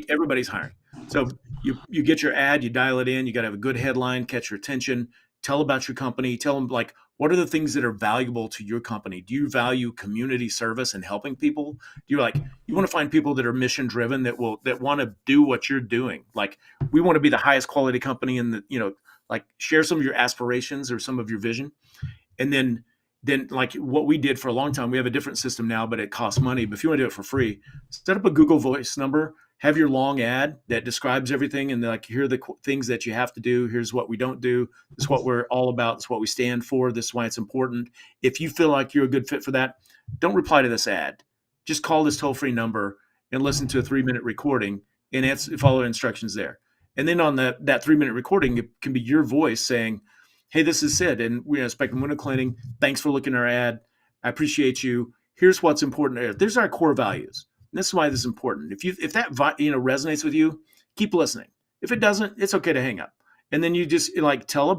Everybody's hiring. So you get your ad, you dial it in, you got to have a good headline, catch your attention, tell about your company, tell them what are the things that are valuable to your company? Do you value community service and helping people? Do you want to find people that are mission driven, that want to do what you're doing? Like, we want to be the highest quality company in the, share some of your aspirations or some of your vision. And then like what we did for a long time, we have a different system now, but it costs money. But if you want to do it for free, set up a Google Voice number, have your long ad that describes everything. And here are the things that you have to do. Here's what we don't do. This is what we're all about. This is what we stand for. This is why it's important. If you feel like you're a good fit for that, don't reply to this ad. Just call this toll-free number and listen to a 3-minute recording and follow instructions there. And then on that 3-minute recording, it can be your voice saying, hey, this is Sid, and we're Spectrum Window Cleaning. Thanks for looking at our ad. I appreciate you. Here's what's important. There's our core values. And this is why this is important. If that resonates with you, keep listening. If it doesn't, it's okay to hang up. And then you just tell a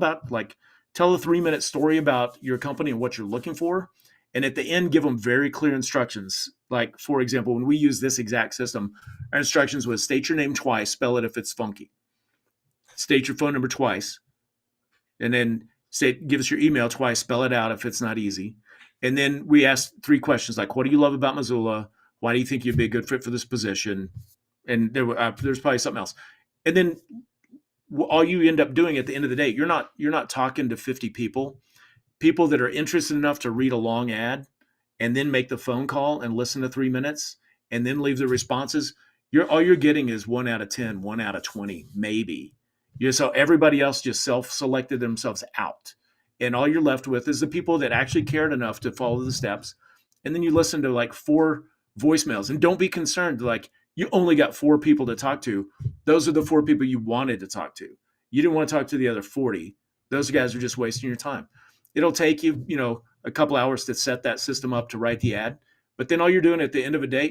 3-minute story about your company and what you're looking for. And at the end, give them very clear instructions. Like, for example, when we use this exact system, our instructions was state your name twice, spell it if it's funky. State your phone number twice. And then give us your email twice, spell it out if it's not easy. And then we asked 3 questions, like, what do you love about Missoula? Why do you think you'd be a good fit for this position? And there's probably something else. And then all you end up doing at the end of the day, you're not talking to 50 people that are interested enough to read a long ad and then make the phone call and listen to 3 minutes and then leave the responses. All you're getting is 1 out of 10, 1 out of 20, maybe. So everybody else just self-selected themselves out. And all you're left with is the people that actually cared enough to follow the steps. And then you listen to like 4 voicemails, and don't be concerned. Like, you only got 4 people to talk to. Those are the 4 people you wanted to talk to. You didn't want to talk to the other 40. Those guys are just wasting your time. It'll take you, a couple hours to set that system up to write the ad. But then all you're doing at the end of a day,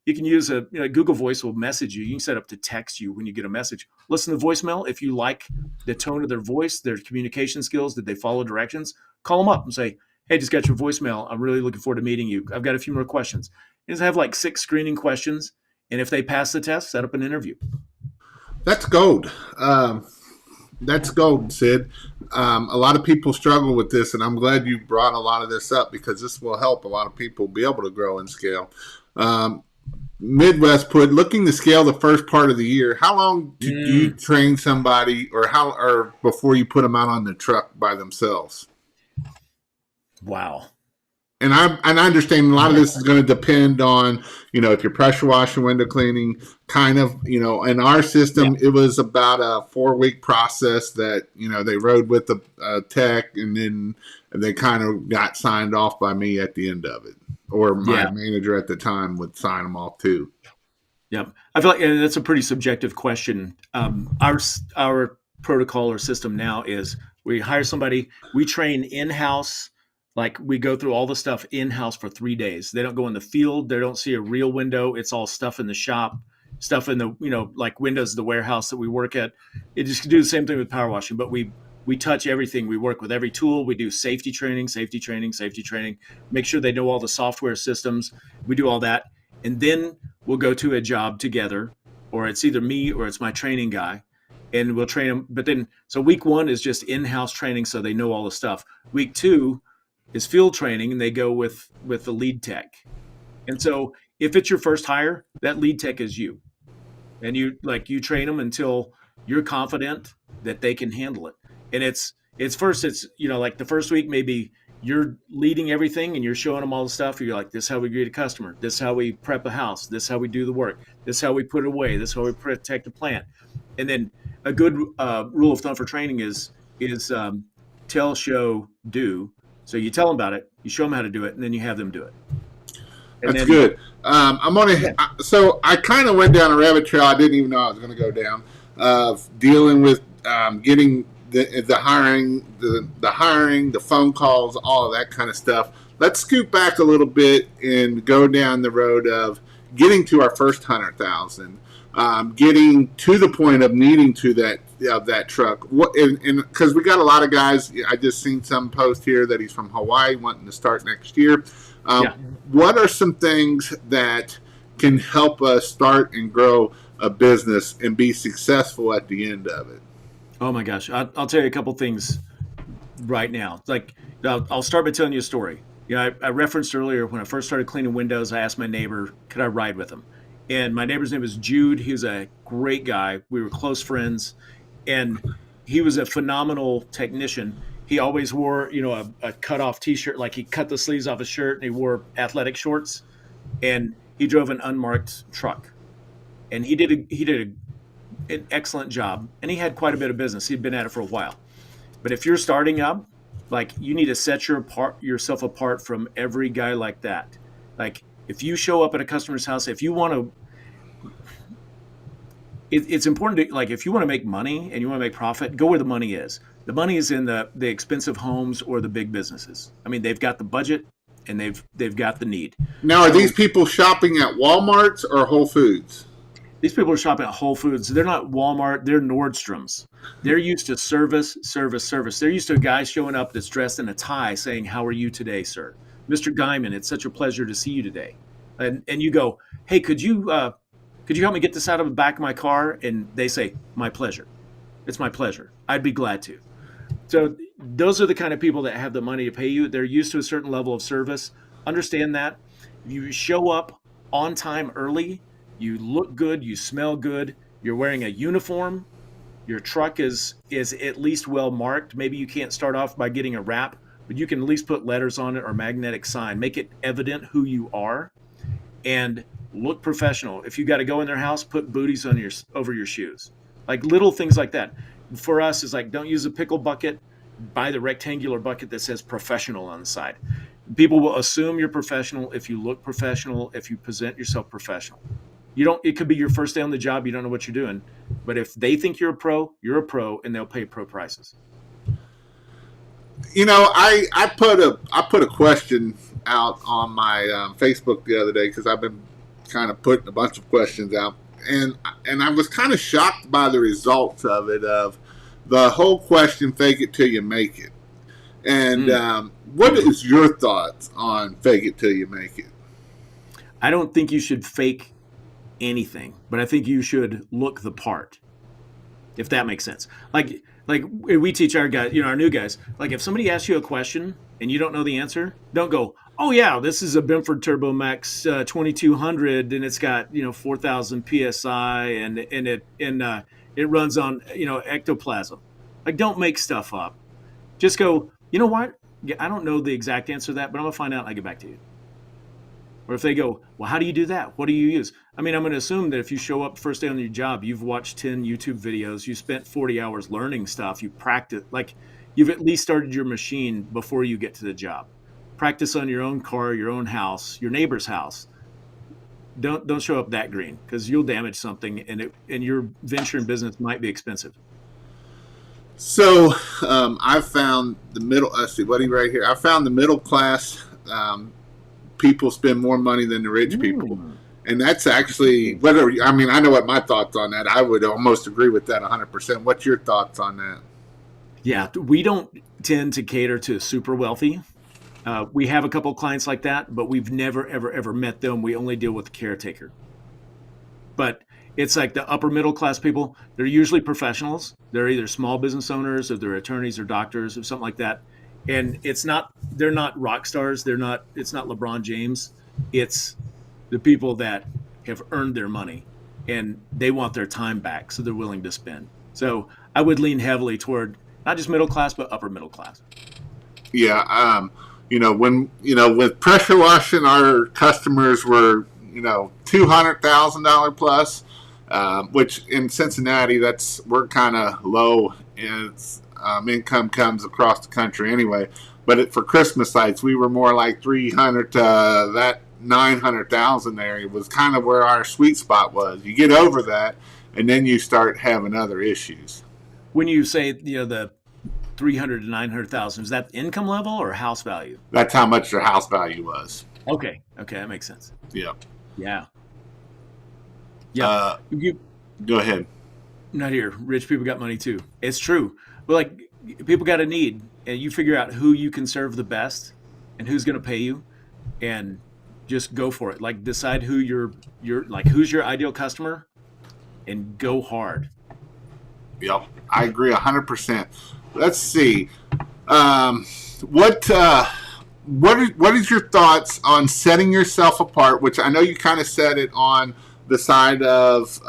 you can use Google Voice will message you. You can set up to text you when you get a message. Listen to voicemail. If you like the tone of their voice, their communication skills, did they follow directions, call them up and say, hey, just got your voicemail. I'm really looking forward to meeting you. I've got a few more questions. You just have like 6 screening questions. And if they pass the test, set up an interview. That's gold. That's gold, Sid. A lot of people struggle with this, and I'm glad you brought a lot of this up because this will help a lot of people be able to grow and scale. Midwest put looking to scale the first part of the year. How long do you train somebody, or before you put them out on the truck by themselves? Wow. And I understand a lot of this is going to depend on, if you're pressure washing, window cleaning, kind of, in our system, It was about a 4-week process that, they rode with the tech, and then they kind of got signed off by me at the end of it. Or my manager at the time would sign them off too. Yeah. I feel like that's a pretty subjective question. Our protocol or system now is we hire somebody, we train in-house. Like, we go through all the stuff in-house for 3 days. They don't go in the field. They don't see a real window. It's all stuff in the shop, stuff in the, like windows of the warehouse that we work at. It just do the same thing with power washing, but we touch everything. We work with every tool. We do safety training, make sure they know all the software systems. We do all that. And then we'll go to a job together, or it's either me or it's my training guy, and we'll train them. But then, so week 1 is just in-house training, so they know all the stuff. Week 2 is field training, and they go with the lead tech. And so if it's your first hire, that lead tech is you. And you train them until you're confident that they can handle it. And it's like the first week, maybe you're leading everything and you're showing them all the stuff. You're like, this is how we greet a customer. This is how we prep a house. This is how we do the work. This is how we put it away. This is how we protect the plant. And then a good rule of thumb for training is tell, show, do. So you tell them about it, you show them how to do it, and then you have them do it. That's good. So I kind of went down a rabbit trail I didn't even know I was going to go down, of dealing with getting the hiring, the phone calls, all of that kind of stuff. Let's scoot back a little bit and go down the road of getting to our first 100,000, getting to the point of needing to that truck. Because we got a lot of guys. I just seen some post here that he's from Hawaii wanting to start next year. What are some things that can help us start and grow a business and be successful at the end of it? Oh my gosh. I'll tell you a couple things right now. Like, I'll start by telling you a story. I referenced earlier when I first started cleaning windows, I asked my neighbor, could I ride with him? And my neighbor's name is Jude. He was a great guy. We were close friends, and he was a phenomenal technician. He always wore, a cut off t-shirt, like he cut the sleeves off his shirt, and he wore athletic shorts, and he drove an unmarked truck, and he did an excellent job, and he had quite a bit of business. He'd been at it for a while. But if you're starting up, like, you need to set yourself apart from every guy like that. Like, if you show up at a customer's house, if you want to, it's important to, like, if you want to make money and you want to make profit, go where the money is. The money is in the expensive homes or the big businesses. I mean, they've got the budget and they've got the need. Now, are these people shopping at Walmart's or Whole Foods? These people are shopping at Whole Foods. They're not Walmart. They're Nordstrom's. They're used to service. They're used to a guy showing up that's dressed in a tie saying, how are you today, sir? Mr. Geiman, it's such a pleasure to see you today. And you go, hey, could you help me get this out of the back of my car? And they say, my pleasure. It's my pleasure. I'd be glad to. So those are the kind of people that have the money to pay you. They're used to a certain level of service. Understand that. If you show up on time early, you look good, you smell good, you're wearing a uniform, your truck is at least well marked. Maybe you can't start off by getting a wrap, but you can at least put letters on it or magnetic sign. Make it evident who you are and look professional. If you got to go in their house, put booties on your over your shoes. Like little things like that. For us, is like don't use a pickle bucket. Buy the rectangular bucket that says professional on the side. People will assume you're professional if you look professional, if you present yourself professional. You don't, it could be your first day on the job, you don't know what you're doing. But if they think you're a pro and they'll pay pro prices. I put a question out on my Facebook the other day because I've been kind of putting a bunch of questions out, and I was kind of shocked by the results of it. Of the whole question, fake it till you make it. And what is your thoughts on fake it till you make it? I don't think you should fake anything, but I think you should look the part, if that makes sense. Like we teach our guys, our new guys, like if somebody asks you a question and you don't know the answer, don't go, oh yeah, this is a Benford Turbo Max 2200 and it's got 4,000 psi and it runs on ectoplasm. Like don't make stuff up. Just go, you know what? I don't know the exact answer to that, but I'm gonna find out and I'll get back to you. Or if they go, well, how do you do that? What do you use? I mean, I'm going to assume that if you show up first day on your job, you've watched 10 YouTube videos, you spent 40 hours learning stuff, you practice, like you've at least started your machine before you get to the job. Practice on your own car, your own house, your neighbor's house. Don't show up that green because you'll damage something and your venture in business might be expensive. So I found the middle. Let's see, buddy, right here. I found the middle class people spend more money than the rich people, and that's actually whether. I mean, I know what my thoughts on that. I would almost agree with that 100%. What's your thoughts on that? Yeah, we don't tend to cater to super wealthy. We have a couple of clients like that, but we've never, ever, ever met them. We only deal with the caretaker. But it's like the upper middle class people. They're usually professionals. They're either small business owners or they're attorneys or doctors or something like that. And they're not rock stars. It's not LeBron James. It's the people that have earned their money and they want their time back. So they're willing to spend. So I would lean heavily toward not just middle class, but upper middle class. Yeah. With pressure washing, our customers were, $200,000 plus, which in Cincinnati, we're kind of low as income comes across the country anyway. But for Christmas lights, we were more like 300 to that 900,000 area was kind of where our sweet spot was. You get over that, and then you start having other issues. When you say the 300 to 900,000, is that income level or house value? That's how much their house value was. Okay, that makes sense. Yeah. Yeah. Go ahead. Not here. Rich people got money too. It's true. But like people got a need, and you figure out who you can serve the best and who's going to pay you, and just go for it. Like decide who who's your ideal customer, and go hard. Yep, I agree 100%. Let's see. What is your thoughts on setting yourself apart? Which I know you kind of said it on the side of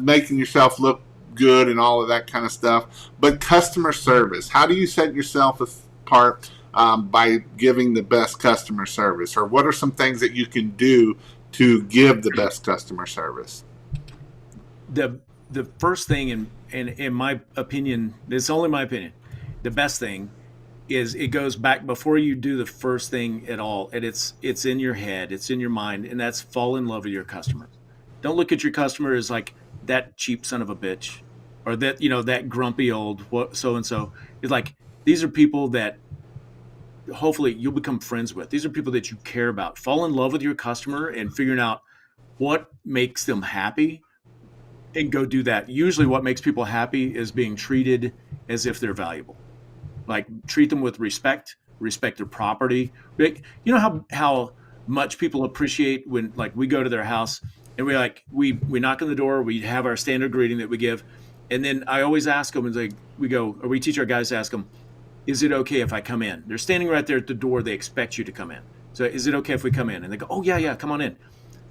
making yourself look good and all of that kind of stuff. But customer service, how do you set yourself apart by giving the best customer service? Or what are some things that you can do to give the best customer service? The first thing, in my opinion, it's only my opinion, the best thing is it goes back before you do the first thing at all, and it's in your head, it's in your mind, and that's fall in love with your customer. Don't look at your customer as like that cheap son of a bitch, or that that grumpy old so and so. It's like these are people that hopefully you'll become friends with. These are people that you care about. Fall in love with your customer and figuring out what makes them happy, and go do that. Usually, what makes people happy is being treated as if they're valuable. Like treat them with respect their property. You know how much people appreciate when like we go to their house and we knock on the door, we have our standard greeting that we give, and then I always ask them, and like we teach our guys to ask them, is it okay if I come in? They're standing right there at the door, they expect you to come in. So is it okay if we come in? And they go, oh yeah, come on in.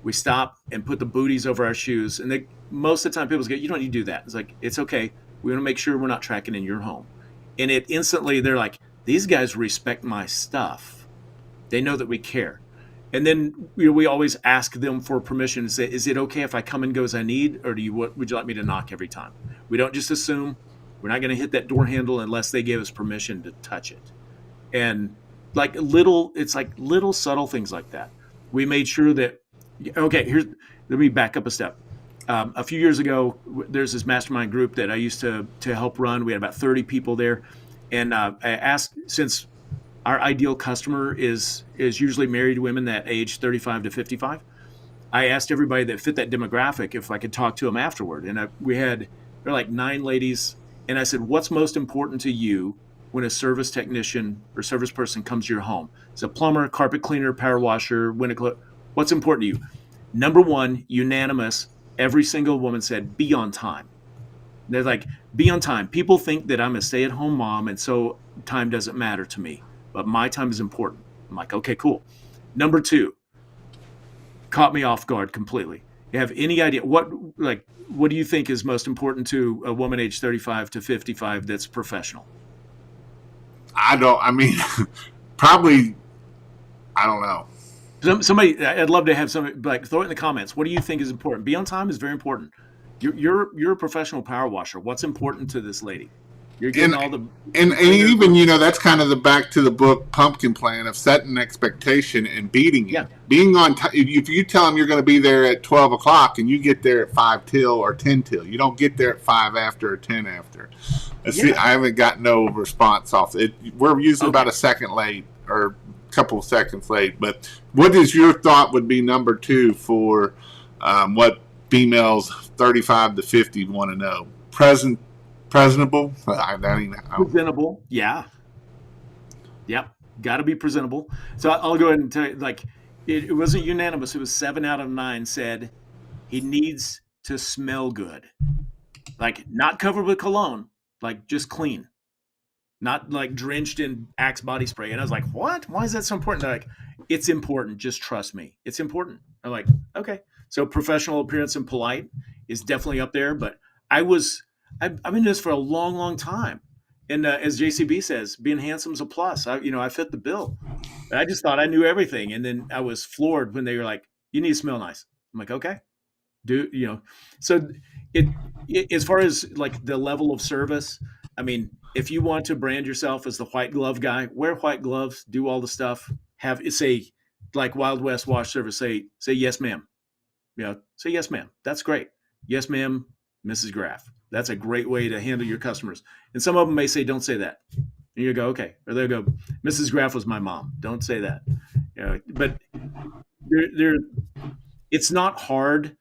We stop and put the booties over our shoes. And most of the time people go, you don't need to do that. It's like, it's okay. We want to make sure we're not tracking in your home. And it instantly, they're like, these guys respect my stuff. They know that we care. And then we always ask them for permission to say, is it okay if I come and go as I need? Or would you like me to knock every time? We don't just assume. We're not going to hit that door handle unless they give us permission to touch it. And it's like little subtle things like that. We made sure that, okay, let me back up a step. A few years ago, there's this mastermind group that I used to help run. We had about 30 people there. And I asked, since our ideal customer is usually married women that age 35 to 55, I asked everybody that fit that demographic if I could talk to them afterward. And there were like 9 ladies. And I said, what's most important to you when a service technician or service person comes to your home? It's a plumber, carpet cleaner, power washer, window. What's important to you? Number 1, unanimous, every single woman said, be on time. They're like, be on time. People think that I'm a stay-at-home mom, and so time doesn't matter to me. But my time is important. I'm like, okay, cool. Number 2, caught me off guard completely. You have any idea what do you think is most important to a woman age 35 to 55 that's professional? Probably, I don't know. Somebody, I'd love to have somebody throw it in the comments. What do you think is important? Be on time is very important. You're a professional power washer. What's important to this lady? You're getting and even that's kind of the back to the book pumpkin plan of setting an expectation and beating it. Yeah. Being on time. If you tell them you're going to be there at 12 o'clock and you get there at 5 till or 10 till, you don't get there at 5 after or 10 after. I haven't got no response off it. We're usually about a second late or a couple of seconds late. But what is your thought would be number 2 for what females 35 to 50 want to know? Presentable? Presentable, yeah. Yep, got to be presentable. So I'll go ahead and tell you, it wasn't unanimous. It was 7 out of 9 said he needs to smell good. Not covered with cologne, just clean. Not drenched in Axe body spray. And I was like, what? Why is that so important? They're like, it's important. Just trust me. It's important. I'm like, okay. So professional appearance and polite is definitely up there. But I've been in this for a long, long time. And as JCB says, being handsome is a plus. I fit the bill. But I just thought I knew everything. And then I was floored when they were like, you need to smell nice. I'm like, okay. So as far as the level of service, if you want to brand yourself as the white glove guy, wear white gloves, do all the stuff, say Wild West Wash Service, say yes, ma'am. Say yes, ma'am. That's great. Yes, ma'am, Mrs. Graf. That's a great way to handle your customers. And some of them may say, don't say that. And you go, okay. Or they'll go, Mrs. Graf was my mom. Don't say that. But it's not hard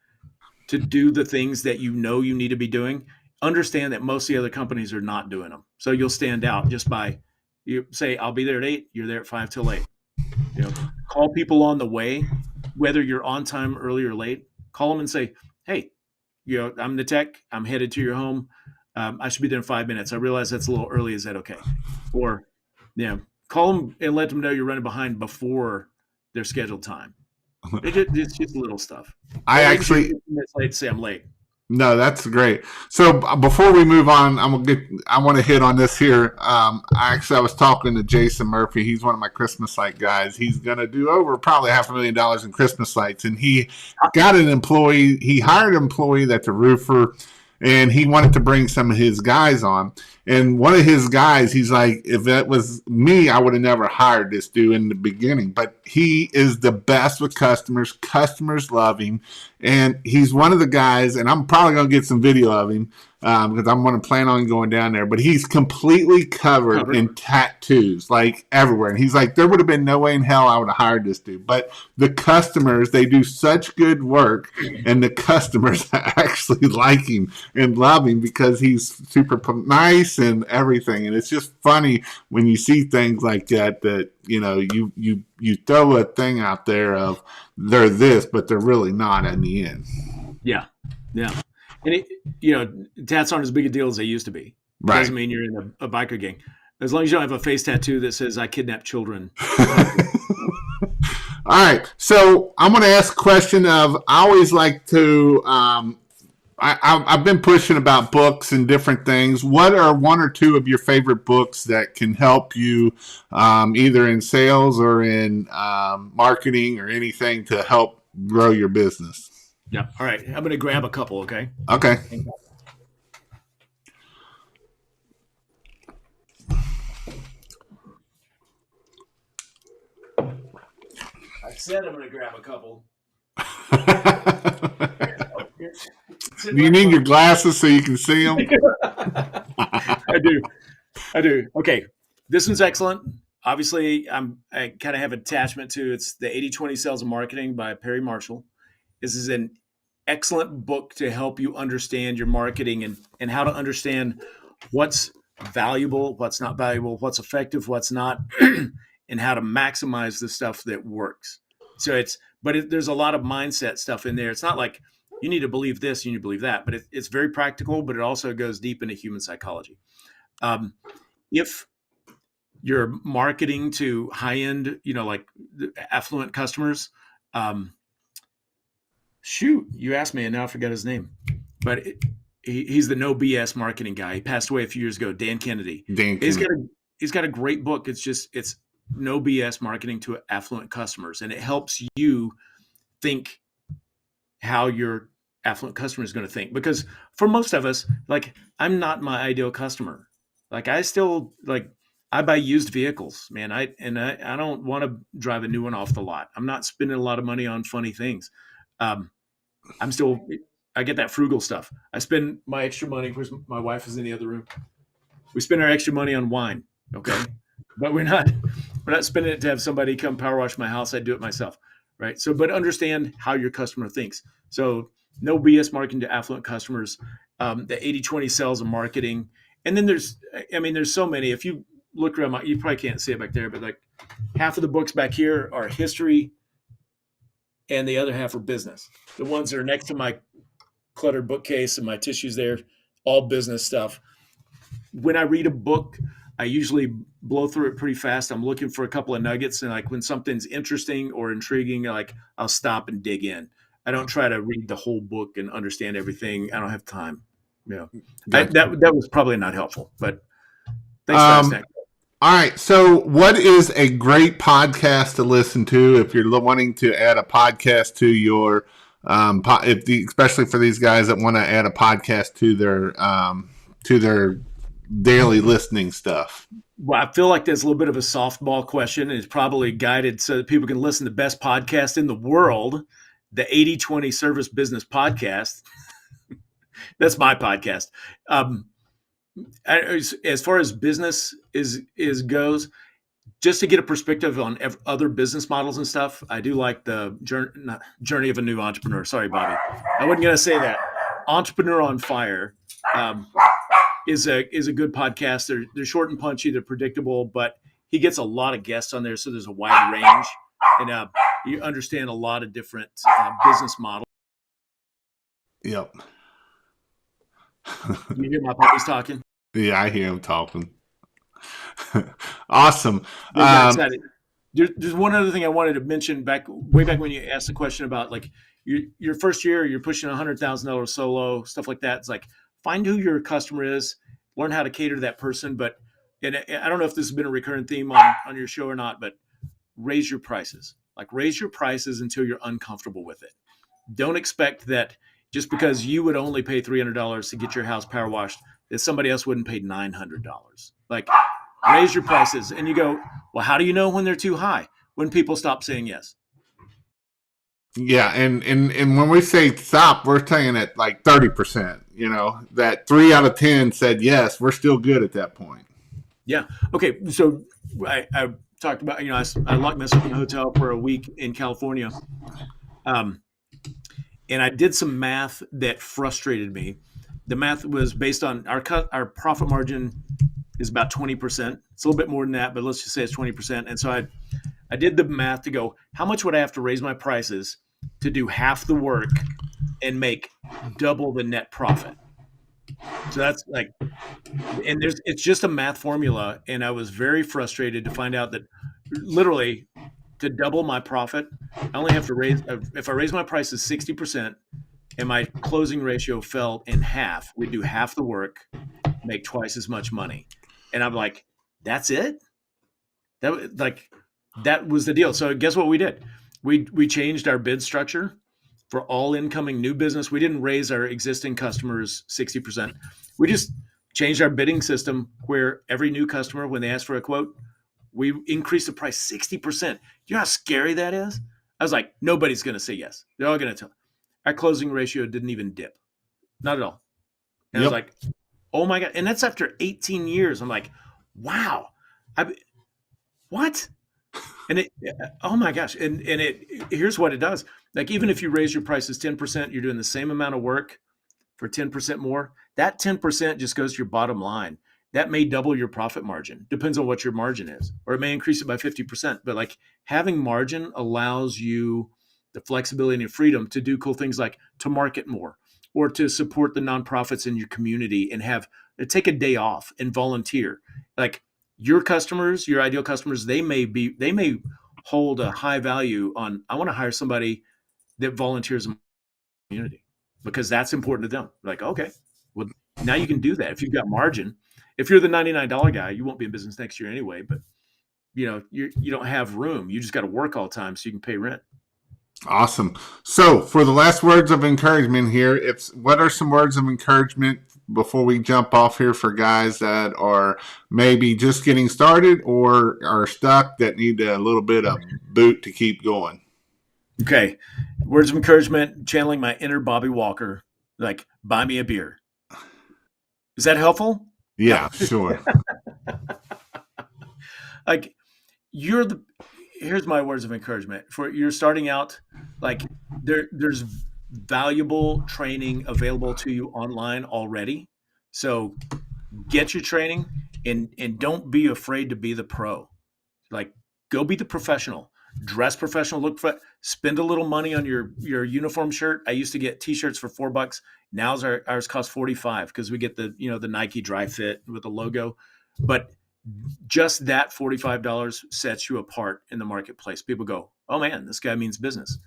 to do the things that you need to be doing. Understand that most of the other companies are not doing them. So you'll stand out just by, you say, I'll be there at 8, you're there at 5 till 8. Call people on the way, whether you're on time, early or late. Call them and say, hey, I'm the tech. I'm headed to your home. I should be there in 5 minutes. I realize that's a little early. Is that okay? Or, call them and let them know you're running behind before their scheduled time. It's just little stuff. Minutes late, say I'm late. No, that's great. So before we move on, I want to hit on this here. I was talking to Jason Murphy. He's one of my Christmas light guys. He's going to do over probably $500,000 in Christmas lights. And he got an employee. He hired an employee that's a roofer, and he wanted to bring some of his guys on. And one of his guys, he's like, if that was me, I would have never hired this dude in the beginning. But he is the best with customers. Customers love him. And he's one of the guys, and I'm probably going to get some video of him because I'm going to plan on going down there. But he's completely covered in tattoos, everywhere. And he's like, there would have been no way in hell I would have hired this dude. But the customers, they do such good work, and the customers actually like him and love him because he's super nice and everything. And it's just funny when you see things like that you throw a thing out there of they're this, but they're really not in the end. Yeah. And tats aren't as big a deal as they used to be. Right. Doesn't mean you're in a biker gang. As long as you don't have a face tattoo that says I kidnap children. All right. So I'm going to ask a question of, I always like to, I've been pushing about books and different things. What are one or two of your favorite books that can help you either in sales or in marketing or anything to help grow your business? Yeah. All right. I'm going to grab a couple. Okay. Okay. I said I'm going to grab a couple. Do you need your glasses so you can see them? I do. Okay. This one's excellent. Obviously, I kind of have attachment to it's the 80/20 Sales and Marketing by Perry Marshall. This is an excellent book to help you understand your marketing and how to understand what's valuable, what's not valuable, what's effective, what's not, and how to maximize the stuff that works. So there's a lot of mindset stuff in there. It's not like you need to believe this, you need to believe that, but it's very practical, but it also goes deep into human psychology. If you're marketing to high end, like affluent customers, shoot, you asked me and now I forgot his name, but he's the no BS marketing guy. He passed away a few years ago, Dan Kennedy. He's got a great book. It's no BS marketing to affluent customers. And it helps you think how your affluent customer is going to think. Because for most of us, like, I'm not my ideal customer. Like, I buy used vehicles, man. I don't want to drive a new one off the lot. I'm not spending a lot of money on funny things. I get that frugal stuff. I spend my extra money. Where's my wife is in the other room. We spend our extra money on wine. Okay. But we're not spending it to have somebody come power wash my house. I do it myself. Right. So, but understand how your customer thinks. So no BS marketing to affluent customers, the 80/20 sales and marketing. And then there's so many. If you look around, you probably can't see it back there, but like half of the books back here are history and the other half are business. The ones that are next to my cluttered bookcase and my tissues there, all business stuff. When I read a book, I usually blow through it pretty fast. I'm looking for a couple of nuggets, and like when something's interesting or intriguing, like I'll stop and dig in. I don't try to read the whole book and understand everything. I don't have time. Gotcha. That was probably not helpful, but thanks for asking. All right. So what is a great podcast to listen to if you're wanting to add a podcast to your, especially for these guys that want to add a podcast to their daily listening stuff? Well, I feel like there's a little bit of a softball question. It's probably guided so that people can listen to the best podcast in the world, the 80/20 Service Business Podcast. That's my podcast. As far as business goes, just to get a perspective on other business models and stuff, I do like the journey of a new entrepreneur. Sorry, Bobby. I wasn't going to say that. Entrepreneur on Fire is a good podcast. They're short and punchy. They're predictable, but he gets a lot of guests on there, so there's a wide range, and you understand a lot of different business models. Yep. You hear my puppies talking? Yeah, I hear him talking. Awesome. There's one other thing I wanted to mention way back when you asked the question about like your first year, you're pushing $100,000 solo, stuff like that. It's like, find who your customer is, learn how to cater to that person. And I don't know if this has been a recurrent theme on your show or not, but raise your prices. Like, raise your prices until you're uncomfortable with it. Don't expect that just because you would only pay $300 to get your house power washed, that somebody else wouldn't pay $900. Like, raise your prices. And you go, well, how do you know when they're too high? When people stop saying yes. Yeah, and when we say stop, we're saying at like 30%. That 3 out of 10 said yes, we're still good at that point. Yeah. Okay. So I talked about, I locked myself in a hotel for a week in California. And I did some math that frustrated me. The math was based on our profit margin is about 20%. It's a little bit more than that, but let's just say it's 20%. And so I did the math to go, how much would I have to raise my prices to do half the work and make double the net profit? So that's like, and it's just a math formula. And I was very frustrated to find out that literally to double my profit, I only have to raise, if I raise my prices 60% and my closing ratio fell in half, we'd do half the work, make twice as much money. And I'm like, that's it? That was the deal. So guess what we did? We changed our bid structure for all incoming new business. We didn't raise our existing customers 60%. We just changed our bidding system where every new customer, when they ask for a quote, we increased the price 60%. You know how scary that is? I was like, nobody's going to say yes. They're all going to tell. Our closing ratio didn't even dip. Not at all. And I was like, oh my God. And that's after 18 years. I'm like, wow. What? And oh my gosh. And here's what it does. Like, even if you raise your prices 10%, you're doing the same amount of work for 10% more. That 10% just goes to your bottom line. That may double your profit margin. Depends on what your margin is, or it may increase it by 50%. But like, having margin allows you the flexibility and freedom to do cool things, like to market more, or to support the nonprofits in your community and take a day off and volunteer. Like, your customers, your ideal customers, they may hold a high value on, I want to hire somebody that volunteers in my community, because that's important to them. Like, okay, well, now you can do that if you've got margin. If you're the $99 guy, you won't be in business next year anyway, but you don't have room. You just got to work all the time so you can pay rent. Awesome. So for the last words of encouragement here, what are some words of encouragement before we jump off here for guys that are maybe just getting started or are stuck, that need a little bit of boot to keep going? Okay. Words of encouragement, channeling my inner Bobby Walker, like, buy me a beer. Is that helpful? Yeah, sure. Like, here's my words of encouragement. For you're starting out, like, there's valuable training available to you online already. So get your training, and don't be afraid to be the pro. Like, go be the professional. Dress professional, spend a little money on your uniform shirt. I used to get t-shirts for $4. Now ours cost 45 because we get the Nike dry fit with the logo. But just that $45 sets you apart in the marketplace. People go, oh man, this guy means business.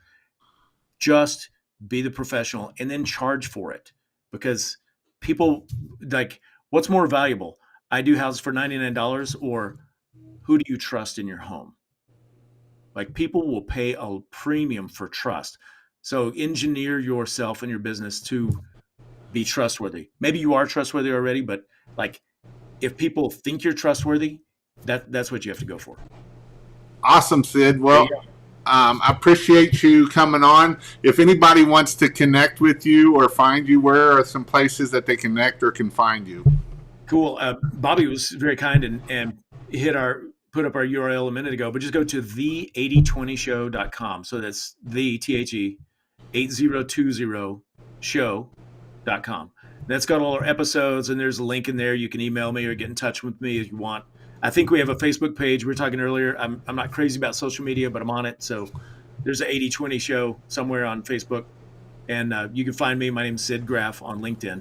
Just be the professional and then charge for it, because people, like, what's more valuable? I do houses for $99, or who do you trust in your home? Like, people will pay a premium for trust. So engineer yourself and your business to be trustworthy. Maybe you are trustworthy already, but like, if people think you're trustworthy, that's what you have to go for. Awesome, Sid. Well, I appreciate you coming on. If anybody wants to connect with you or find you, where are some places that they connect or can find you? Cool. Bobby was very kind and put up our URL a minute ago, but just go to the8020show.com. So that's the THE 8020show.com. That's got all our episodes, and there's a link in there. You can email me or get in touch with me if you want. I think we have a Facebook page. We were talking earlier. I'm not crazy about social media, but I'm on it. So there's an 8020 show somewhere on Facebook, and you can find me. My name's Sid Graf on LinkedIn.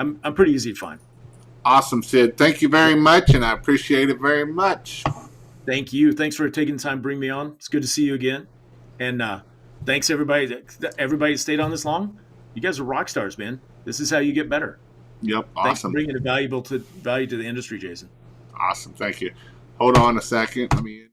I'm pretty easy to find. Awesome, Sid. Thank you very much, and I appreciate it very much. Thank you. Thanks for taking the time to bring me on. It's good to see you again. And thanks everybody that stayed on this long. You guys are rock stars, man. This is how you get better. Yep, awesome. Thanks for bringing value to the industry, Jason. Awesome. Thank you. Hold on a second. Let me